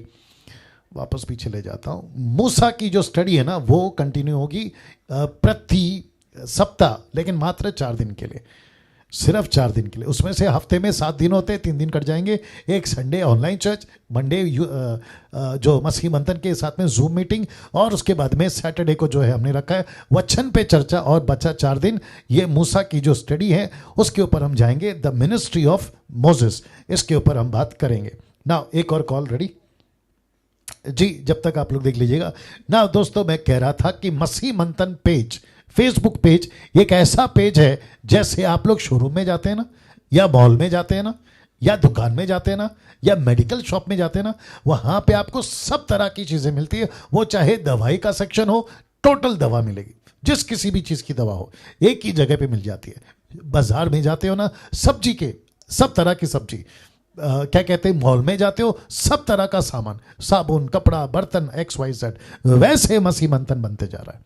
वापस पीछे ले जाता हूं, मूसा की जो स्टडी है ना वो कंटिन्यू होगी प्रति सप्ताह, लेकिन मात्र 4 दिन के लिए, सिर्फ 4 दिन के लिए। उसमें से हफ्ते में 7 दिन होते हैं, 3 दिन कट जाएंगे। एक संडे ऑनलाइन चर्च, मंडे जो मसीह मंथन के साथ में जूम मीटिंग, और उसके बाद में सैटरडे को जो है हमने रखा है वचन पे चर्चा। और बचा 4 दिन, ये मूसा की जो स्टडी है उसके ऊपर हम जाएंगे, द मिनिस्ट्री ऑफ मोसेस, इसके ऊपर हम बात करेंगे ना। एक और कॉल रेडी जी, जब तक आप लोग देख लीजिएगा ना। दोस्तों, मैं कह रहा था कि मसीह मंथन पेज, फेसबुक पेज एक ऐसा पेज है, जैसे आप लोग शोरूम में जाते हैं ना, या मॉल में जाते हैं ना, या दुकान में जाते हैं ना, या मेडिकल शॉप में जाते हैं ना, वहां पे आपको सब तरह की चीजें मिलती है। वो चाहे दवाई का सेक्शन हो, टोटल दवा मिलेगी, जिस किसी भी चीज की दवा हो एक ही जगह पे मिल जाती है। बाजार में जाते हो ना, सब्जी के सब तरह की सब्जी, क्या कहते हैं, मॉल में जाते हो, सब तरह का सामान, साबुन, कपड़ा, बर्तन, XYZ। वैसे मसीह मंथन बनते जा रहा है,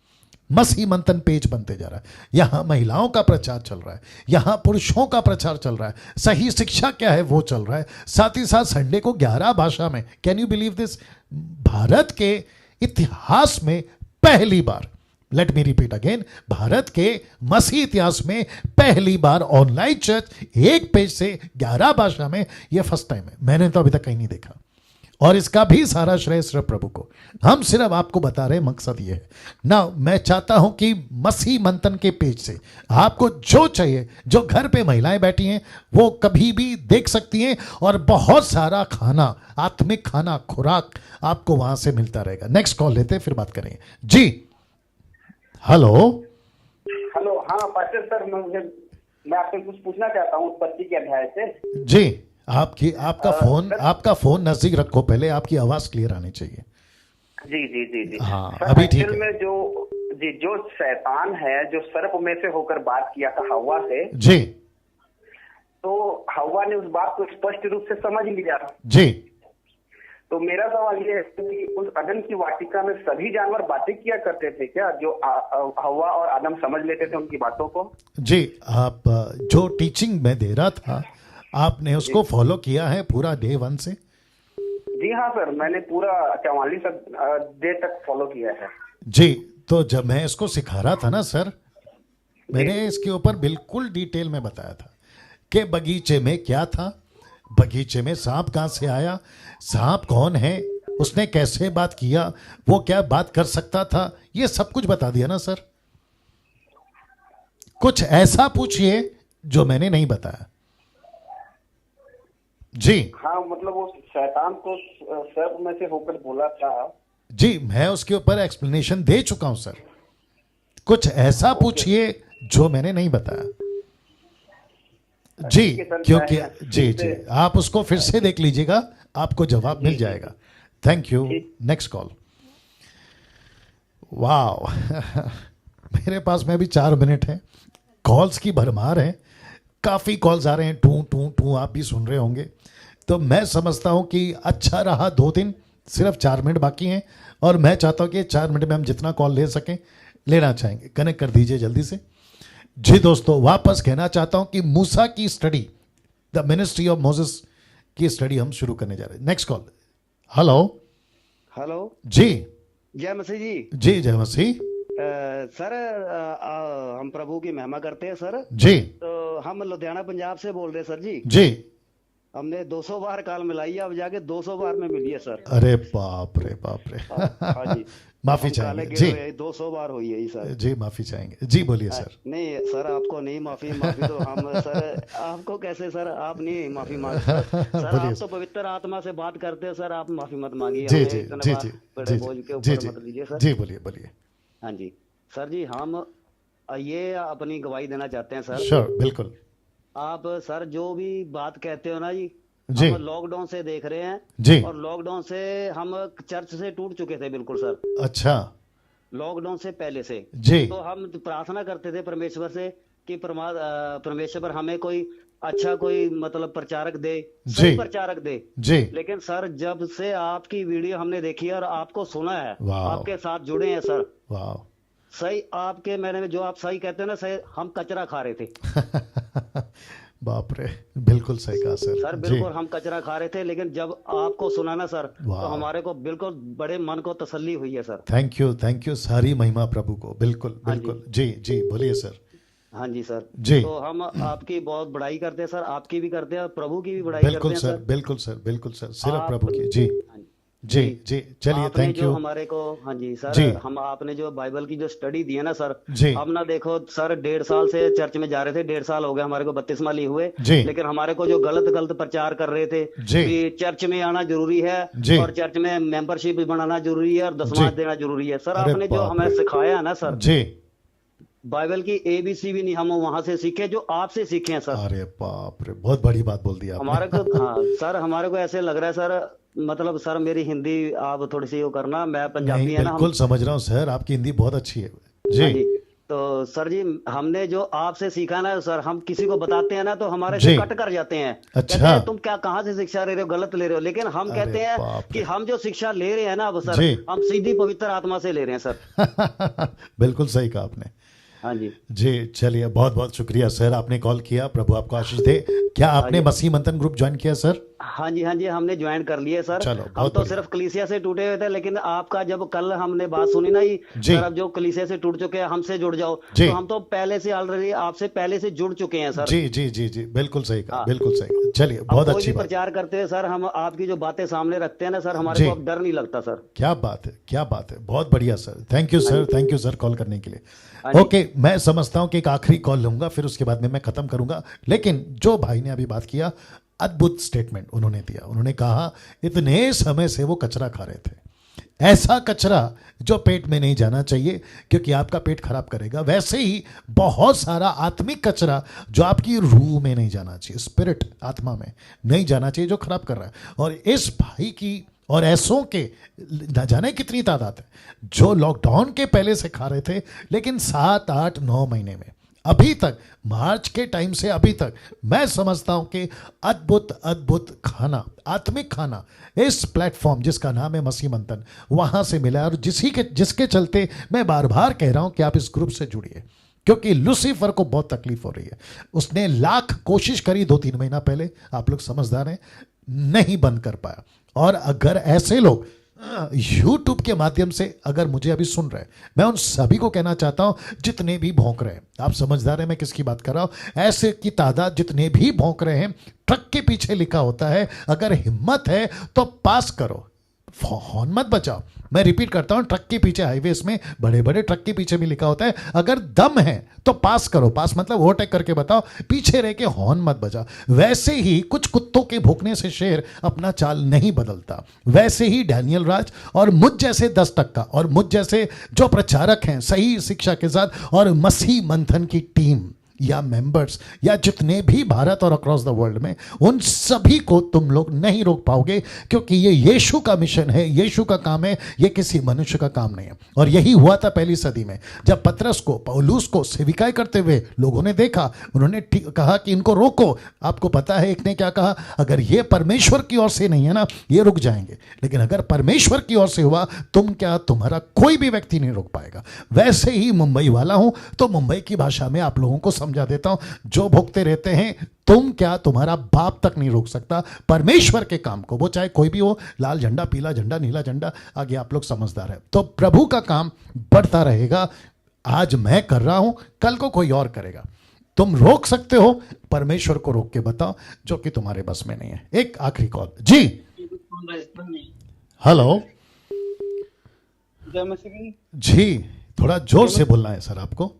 मसीह मंथन पेज बनते जा रहा है। यहां महिलाओं का प्रचार चल रहा है, यहां पुरुषों का प्रचार चल रहा है, सही शिक्षा क्या है वो चल रहा है। साथ ही साथ संडे को 11 भाषा में, can you believe this, Bharat के इतिहास में पहली बार, let me repeat again, Bharat के मसीह इतिहास में पहली बार ऑनलाइन चर्च एक पेज से 11 भाषा में, यह फर्स्ट टाइम है, मैंने तो अभी तक कहीं नहीं देखा। और इसका भी सारा श्रेय सिर्फ प्रभु को, हम सिर्फ आपको बता रहे, मकसद ये है ना। मैं चाहता हूं कि मसीह मंथन के पेज से आपको जो चाहिए, जो घर पे महिलाएं बैठी हैं वो कभी भी देख सकती हैं, और बहुत सारा खाना, आत्मिक खाना, खुराक आपको वहां से मिलता रहेगा। नेक्स्ट कॉल लेते हैं, फिर बात करेंगे जी। हेलो हेलो, हाँ पास्टर सर, मैं आपसे कुछ पूछना चाहता हूँ उत्पत्ति के अध्याय से जी। आपका फोन नजदीक रखो पहले, आपकी आवाज क्लियर आनी चाहिए। जी जी जी जी हाँ, अभी ठीक है। में जो शैतान है, जो सर्प में से होकर बात किया था हव्वा से जी, तो हव्वा ने उस बात को स्पष्ट रूप से समझ लिया जी। तो मेरा सवाल ये है कि उस अदन की वाटिका में सभी जानवर बातें किया करते थे क्या, जो हव्वा और आदम समझ लेते थे उनकी बातों को? जी, आप जो टीचिंग में दे रहा था, आपने उसको फॉलो किया है पूरा डे 1 से? जी हाँ सर, मैंने पूरा 44 डे तक फॉलो किया है जी। तो जब मैं इसको सिखा रहा था ना सर, मैंने इसके ऊपर बिल्कुल डिटेल में बताया था कि बगीचे में क्या था, बगीचे में सांप कहां से आया, सांप कौन है, उसने कैसे बात किया, वो क्या बात कर सकता था, ये सब कुछ बता दिया ना सर। कुछ ऐसा पूछिए जो मैंने नहीं बताया जी। हाँ, मतलब वो शैतान को सर्प में से होकर बोला था जी, मैं उसके ऊपर एक्सप्लेनेशन दे चुका हूं सर। कुछ ऐसा पूछिए जो मैंने नहीं बताया जी, क्योंकि जी जी, आप उसको फिर से देख लीजिएगा, आपको जवाब मिल जाएगा। Thank you. Next call. वाह मेरे पास में भी 4 मिनट है, कॉल्स की भरमार है, काफी कॉल्स आ रहे हैं, टू टू टू, आप भी सुन रहे होंगे। तो मैं समझता हूं कि अच्छा रहा 2 दिन, सिर्फ 4 मिनट बाकी हैं, और मैं चाहता हूं कि 4 मिनट में हम जितना कॉल ले सकें लेना चाहेंगे। कनेक्ट कर दीजिए जल्दी से जी। दोस्तों, वापस कहना चाहता हूं कि मूसा की study, the ministry of Moses की स्टडी हम शुरू करने जा रहे हैं। Next call. हेलो हेलो जी, जय मसीह जी। जी जय मसीह। सर हम प्रभु की महिमा करते हैं सर जी। तो हम लुधियाना पंजाब से बोल रहे हैं सर जी। जी। हमने 200 बार कॉल मिलाई है, अब जाके 200 बार में मिली है सर। अरे बाप रे बाप रे। हाँ जी, माफी चाहेंगे जी, 200 बार हुई है सर जी, माफी चाहेंगे जी, बोलिए सर। नहीं सर, आपको नहीं माफी तो हम सर आपको कैसे सर, आप नहीं माफी मांगते सर, आप तो पवित्र आत्मा से बात करते हैं सर, आप माफी मत मांगिए। जी जी जी जी बड़े बोझ के ऊपर मत लीजिए सर। जी बोलिए बोलिए। हाँ जी सर जी, हम ये अपनी गवाही देना चाहते हैं सर। श्योर, बिल्कुल। आप सर जो भी बात कहते हो ना जी, हम लॉकडाउन से देख रहे हैं जी, और लॉकडाउन से हम चर्च से टूट चुके थे बिल्कुल सर। अच्छा, लॉकडाउन से पहले से जी, तो हम प्रार्थना करते थे परमेश्वर से कि परमेश्वर हमें कोई अच्छा कोई मतलब प्रचारक दे, सही प्रचारक दे जी। लेकिन सर जब से आपकी वीडियो हमने देखी और आपको सुना है, आपके साथ जुड़े हैं सर, सही आपके मैंने जो आप सही कहते हैं ना, सही हम कचरा खा रहे थे। बाप रे, बिल्कुल सही कहा सर। सर बिल्कुल हम कचरा खा रहे थे, लेकिन जब आपको सुना ना सर तो हमारे को बिल्कुल बड़े मन को तसल्ली हुई है सर। थैंक यू, सारी महिमा प्रभु को। बिल्कुल बिल्कुल जी जी, बोलिए सर। हाँ जी सर जी, तो हम आपकी बहुत बड़ाई करते हैं सर, आपकी भी करते हैं और प्रभु की भी बड़ाई करते हैं सर। बिल्कुल सर, बिल्कुल सर, सिर्फ प्रभु की। जी जी जी, चलिए, थैंक यू हमारे को। हाँ जी सर, हम आपने जो बाइबल की जो स्टडी दी है ना सर, हम ना देखो सर 1.5 साल से चर्च में जा रहे थे, 1.5 साल हो गए हमारे को बपतिस्मा लिए हुए, लेकिन हमारे को जो गलत प्रचार कर रहे थे कि चर्च में आना जरूरी है और चर्च में मेंबरशिप भी बनाना जरूरी है और दशमांश देना जरूरी है। सर आपने जो हमें सिखाया है ना सर जी, बाइबल की ABC भी नहीं हम वहां से सीखे, जो आपसे सीखे हैं सर। अरे बाप रे, बहुत बड़ी बात बोल दी आपने। हमारे को हाँ सर, हमारे को ऐसे लग रहा है सर, मतलब सर मेरी हिंदी आप थोड़ी सी वो करना, मैं पंजाबी है ना। बिल्कुल समझ रहा हूँ सर, आपकी हिंदी बहुत अच्छी है जी। तो सर जी हमने जो आपसे सीखा ना सर, हम किसी को बताते हैं ना तो हमारे से कट कर जाते हैं। अच्छा, कहते हैं तुम क्या कहाँ से शिक्षा ले रहे हो, गलत ले रहे हो। लेकिन हम कहते हैं कि हम जो शिक्षा ले रहे हैं ना अब सर, हम सीधी पवित्र आत्मा से ले रहे हैं सर। बिल्कुल सही कहा आपने। हाँ जी जी, चलिए, बहुत बहुत शुक्रिया सर, आपने कॉल किया। प्रभु आपको आशीष दे। क्या आपने मसीह मंथन ग्रुप ज्वाइन किया सर? हाँ जी हमने ज्वाइन कर लिया सर। चलो, हम तो सिर्फ कलीसिया से टूटे हुए थे, लेकिन आपका जब कल हमने बात सुनी ना सर, अब जो कलीसिया से टूट चुके हैं हमसे जुड़ जाओ, तो हम तो पहले से ऑलरेडी आपसे पहले से जुड़ चुके हैं सर। जी जी जी जी, बिल्कुल सही कहा, बिल्कुल सही। चलिए, बहुत अच्छी बात। प्रचार करते हैं सर, हम आपकी जो बातें सामने रखते हैं ना सर, हमारे को अब डर नहीं लगता सर। क्या बात है, क्या बात है, बहुत बढ़िया sir. Thank you sir, thank you sir call करने के लिए। ओके, मैं समझता हूं कि एक आखिरी कॉल लूंगा, फिर उसके बाद में मैं खत्म करूंगा। लेकिन जो भाई ने अभी बात किया, अद्भुत स्टेटमेंट उन्होंने दिया। उन्होंने कहा इतने समय से वो कचरा खा रहे थे, ऐसा कचरा जो पेट में नहीं जाना चाहिए क्योंकि आपका पेट खराब करेगा। वैसे ही बहुत सारा आत्मिक कचरा जो आपकी रूह में नहीं जाना चाहिए, स्पिरिट आत्मा में नहीं जाना चाहिए, जो खराब कर रहा है। और इस भाई की और ऐसों के न जाने कितनी तादाद है जो लॉकडाउन के पहले से खा रहे थे, लेकिन 7, 8, 9 महीने में अभी तक, मार्च के टाइम से अभी तक, मैं समझता हूं कि अद्भुत अद्भुत खाना, आत्मिक खाना इस प्लेटफॉर्म जिसका नाम है मसीह मंथन, वहां से मिला। और जिसके चलते मैं बार बार कह रहा हूं कि आप इस ग्रुप से जुड़िए, क्योंकि लूसीफर को बहुत तकलीफ हो रही है। उसने लाख कोशिश करी 2-3 महीना पहले, आप लोग समझदार हैं, नहीं बंद कर पाया। और अगर ऐसे लोग YouTube के माध्यम से अगर मुझे अभी सुन रहे हैं, मैं उन सभी को कहना चाहता हूं, जितने भी भौंक रहे हैं, आप समझदार हैं मैं किसकी बात कर रहा हूं, ऐसे की तादाद जितने भी भौंक रहे हैं, ट्रक के पीछे लिखा होता है अगर हिम्मत है तो पास करो, हॉर्न मत बचाओ। मैं रिपीट करता हूं, ट्रक के पीछे, हाईवेज में बड़े बड़े ट्रक के पीछे भी लिखा होता है अगर दम है तो पास करो। पास मतलब ओवरटेक करके बताओ, पीछे रह के हॉर्न मत बजाओ। वैसे ही कुछ कुत्तों के भूखने से शेर अपना चाल नहीं बदलता। वैसे ही डैनियल राज और मुझ जैसे 10% और मुझ जैसे जो प्रचारक हैं सही शिक्षा के साथ, और मसीह मंथन की टीम या मेंबर्स या जितने भी भारत और अक्रॉस द वर्ल्ड में, उन सभी को तुम लोग नहीं रोक पाओगे, क्योंकि ये यीशु का मिशन है, यीशु का काम है, ये किसी मनुष्य का काम नहीं है। और यही हुआ था पहली सदी में, जब पतरस को, पौलुस को सेविकाई करते हुए लोगों ने देखा, उन्होंने कहा कि इनको रोको। आपको पता है एक ने क्या कहा, अगर ये परमेश्वर की ओर से नहीं है ना, ये रुक जाएंगे, लेकिन अगर परमेश्वर की ओर से हुआ, तुम क्या, तुम्हारा कोई भी व्यक्ति नहीं रोक पाएगा। वैसे ही मुंबई वाला हूं तो मुंबई की भाषा में आप लोगों को समझा देता हूं, जो भोगते रहते हैं, तुम क्या, तुम्हारा बाप तक नहीं रोक सकता परमेश्वर के काम को, वो चाहे कोई भी हो, लाल झंडा, पीला झंडा, नीला झंडा। आगे आप लोग समझदार है, तो प्रभु का काम बढ़ता रहेगा। आज मैं कर रहा हूं, कल को कोई और करेगा। तुम रोक सकते हो, परमेश्वर को रोक के बताओ, जो कि तुम्हारे बस में नहीं है। एक आखिरी कॉल। जी हेलो। जी थोड़ा जोर से बोलना है सर आपको।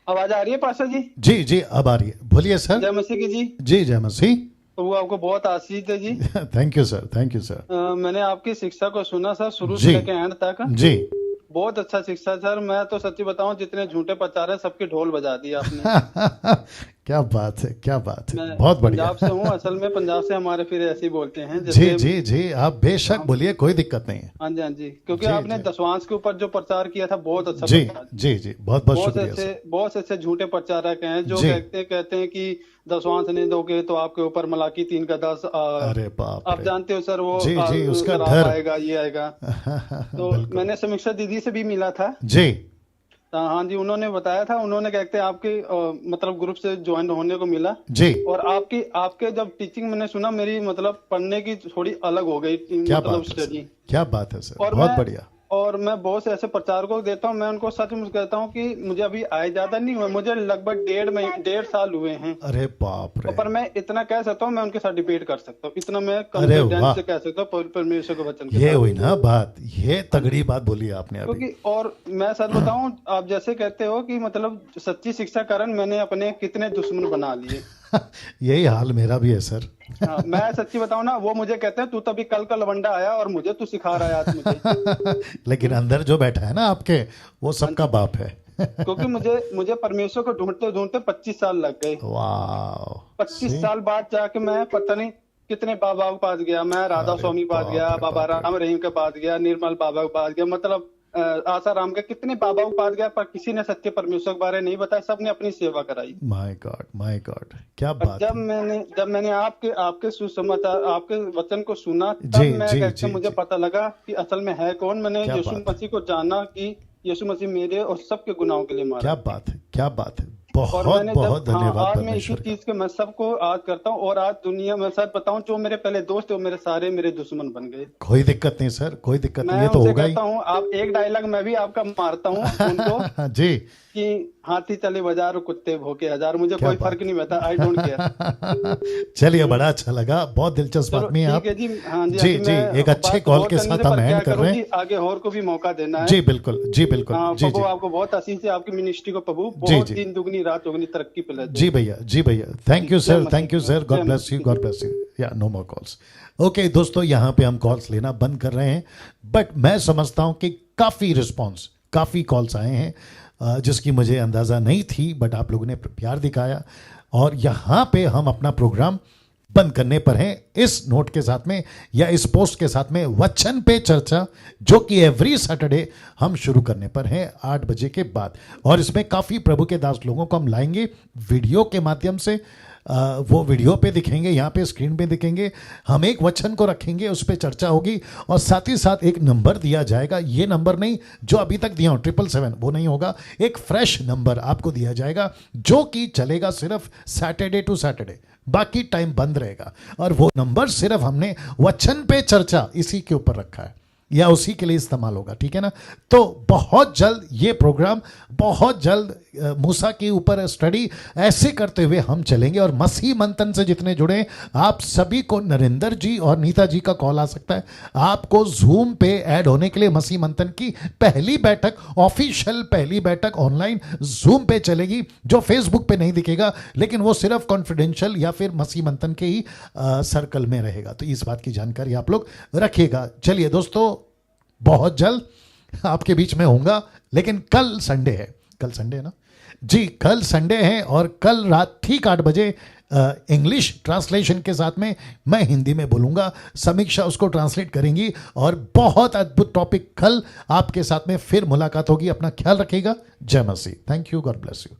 आवाज आ रही है पास्टर जी? जी जी अब आ रही है, बोलिए सर। जय मसीह की जी। जी जय मसीह। तो वो आपको बहुत आशीष है जी। Thank you sir, thank you sir. मैंने आपकी शिक्षा को सुना सर, शुरू से लेकर एंड तक। जी बहुत अच्छा शिक्षा सर। मैं तो सच्ची बताऊं, जितने झूठे प्रचार है सबके ढोल बजा दिया आपने। क्या बात है, क्या बात है, बहुत बढ़िया। पंजाब से हूँ असल में, पंजाब से हमारे फिर ऐसे ही बोलते हैं। जी जी जी आप बेशक बोलिए, कोई दिक्कत नहीं है। हाँ जी, हाँ जी, क्योंकि आपने दशवांश के ऊपर जो प्रचार किया था बहुत अच्छा। जी जी जी बहुत बहुत शुक्रिया। बहुत ऐसे झूठे प्रचारक हैं जो कहते हैं कि दशवांश नहीं दोगे तो आपके ऊपर मलाकी 3:10। अरे बाप, आप जानते हो सर वो जी उसका डर आएगा, ये आएगा। तो मैंने समीक्षा दीदी से भी मिला था जी। हाँ जी, उन्होंने बताया था, उन्होंने कहते हैं आपके मतलब ग्रुप से ज्वाइन होने को मिला जी। और आपके जब टीचिंग मैंने सुना, मेरी मतलब पढ़ने की थोड़ी अलग हो गई मतलब स्टडी। क्या बात है सर, बहुत बढ़िया। और मैं बहुत से ऐसे प्रचारकों को देता हूँ, मैं उनको सचमुच कहता हूँ कि मुझे अभी आए ज्यादा नहीं हुए, मुझे लगभग 1.5 साल हुए हैं। अरे बाप रे। पर मैं इतना कह सकता हूँ, मैं उनके साथ डिबेट कर सकता हूँ, इतना मैं कॉन्फिडेंस से कह सकता हूँ परमेश्वर के वचन। ये हुई ना बात, ये तगड़ी बात बोली आपने अभी। क्योंकि और मैं सच बताऊं, आप जैसे कहते हो कि मतलब सच्ची शिक्षा कारण मैंने अपने कितने दुश्मन बना लिए। यही हाल मेरा भी है सर। हाँ, मैं सच्ची बताऊं ना, वो मुझे कहते हैं तू तभी कल का लवंडा आया और मुझे तू सिखा रहा है आज मुझे। लेकिन अंदर जो बैठा है ना आपके, वो सबका बाप है। क्योंकि मुझे परमेश्वर को ढूंढते ढूंढते 25 साल लग गए। वाह। 25 साल बाद जाके मैं पता नहीं कितने बाबा के पास गया, मैं राधा स्वामी पास गया, बाबा राम रहीम के पास गया, निर्मल बाबा के पास गया, मतलब आसाराम के कितने बाबा के पास गया, पर किसी ने सत्य परमेश्वर के बारे नहीं बताया, सबने अपनी सेवा कराई। माय गॉड क्या बात। जब मैंने आपके सुसमाचार, आपके वचन को सुना, तब मुझे पता लगा कि असल में है कौन। मैंने यीशु मसीह को जाना कि यीशु मसीह मेरे और सबके गुनाहों के लिए मारा। क्या बात है, क्या बात है, बहुत बहुत धन्यवाद। आज मैं इसी चीज के मैं सबको आज करता हूँ। और आज दुनिया में सर बताऊं, जो मेरे पहले दोस्त थे वो मेरे सारे मेरे दुश्मन बन गए। कोई दिक्कत नहीं सर, कोई दिक्कत नहीं, ये तो होगा ही। आप एक डायलॉग मैं भी आपका मारता हूँ उनको जी, कि हाथी चले बाजार कुत्ते भोके हजार, मुझे कोई फर्क नहीं पड़ता, आई डोंट केयर। चलिए बड़ा अच्छा लगा, बहुत दिलचस्प आदमी है आप। जी जी एक अच्छे कॉल के साथ हम एंड कर रहे हैं। आगे और को भी मौका देना है। जी बिल्कुल, जी बिल्कुल। जी जी आपको बहुत आशीष है, आपकी मिनिस्ट्री को प्रभु बहुत दिन दुगनी रात दुगनी तरक्की पे ले। जी भैया, जी भैया, thank you sir, thank you sir, God bless you, God bless you. या नो मोर कॉल्स। ओके दोस्तों, यहाँ पे हम कॉल्स लेना बंद कर रहे हैं, बट मैं समझता हूँ कि काफी रिस्पॉन्स, काफी कॉल्स आए हैं जिसकी मुझे अंदाज़ा नहीं थी, बट आप लोगों ने प्यार दिखाया। और यहाँ पे हम अपना प्रोग्राम बंद करने पर हैं इस नोट के साथ में, या इस पोस्ट के साथ में, वचन पे चर्चा, जो कि एवरी सैटरडे हम शुरू करने पर हैं 8 बजे के बाद। और इसमें काफ़ी प्रभु के दास लोगों को हम लाएंगे वीडियो के माध्यम से। वो वीडियो पे दिखेंगे, यहाँ पे स्क्रीन पे दिखेंगे, हम एक वचन को रखेंगे, उस पर चर्चा होगी, और साथ ही साथ एक नंबर दिया जाएगा। ये नंबर नहीं जो अभी तक दिया हूँ 777, वो नहीं होगा, एक फ्रेश नंबर आपको दिया जाएगा, जो कि चलेगा सिर्फ सैटरडे टू सैटरडे, बाकी टाइम बंद रहेगा। और वो नंबर सिर्फ हमने वचन पे चर्चा इसी के ऊपर रखा है, या उसी के लिए इस्तेमाल होगा, ठीक है ना। तो बहुत जल्द ये प्रोग्राम, बहुत जल्द मूसा के ऊपर स्टडी, ऐसे करते हुए हम चलेंगे। और मसीह मंथन से जितने जुड़े, आप सभी को नरेंद्र जी और नीता जी का कॉल आ सकता है आपको जूम पे ऐड होने के लिए। मसीह मंथन की पहली बैठक, ऑफिशियल पहली बैठक ऑनलाइन जूम पे चलेगी, जो फेसबुक पे नहीं दिखेगा, लेकिन वो सिर्फ कॉन्फिडेंशियल या फिर मसीह मंथन के ही सर्कल में रहेगा। तो इस बात की जानकारी आप लोग रखिएगा। चलिए दोस्तों, बहुत जल्द आपके बीच में होऊंगा, लेकिन कल संडे है, कल संडे है ना जी, कल संडे है, और कल रात ठीक 8 बजे इंग्लिश ट्रांसलेशन के साथ में मैं हिंदी में बोलूंगा, समीक्षा उसको ट्रांसलेट करेंगी, और बहुत अद्भुत टॉपिक कल आपके साथ में फिर मुलाकात होगी। अपना ख्याल रखिएगा। जय मसीह। Thank you, God bless you.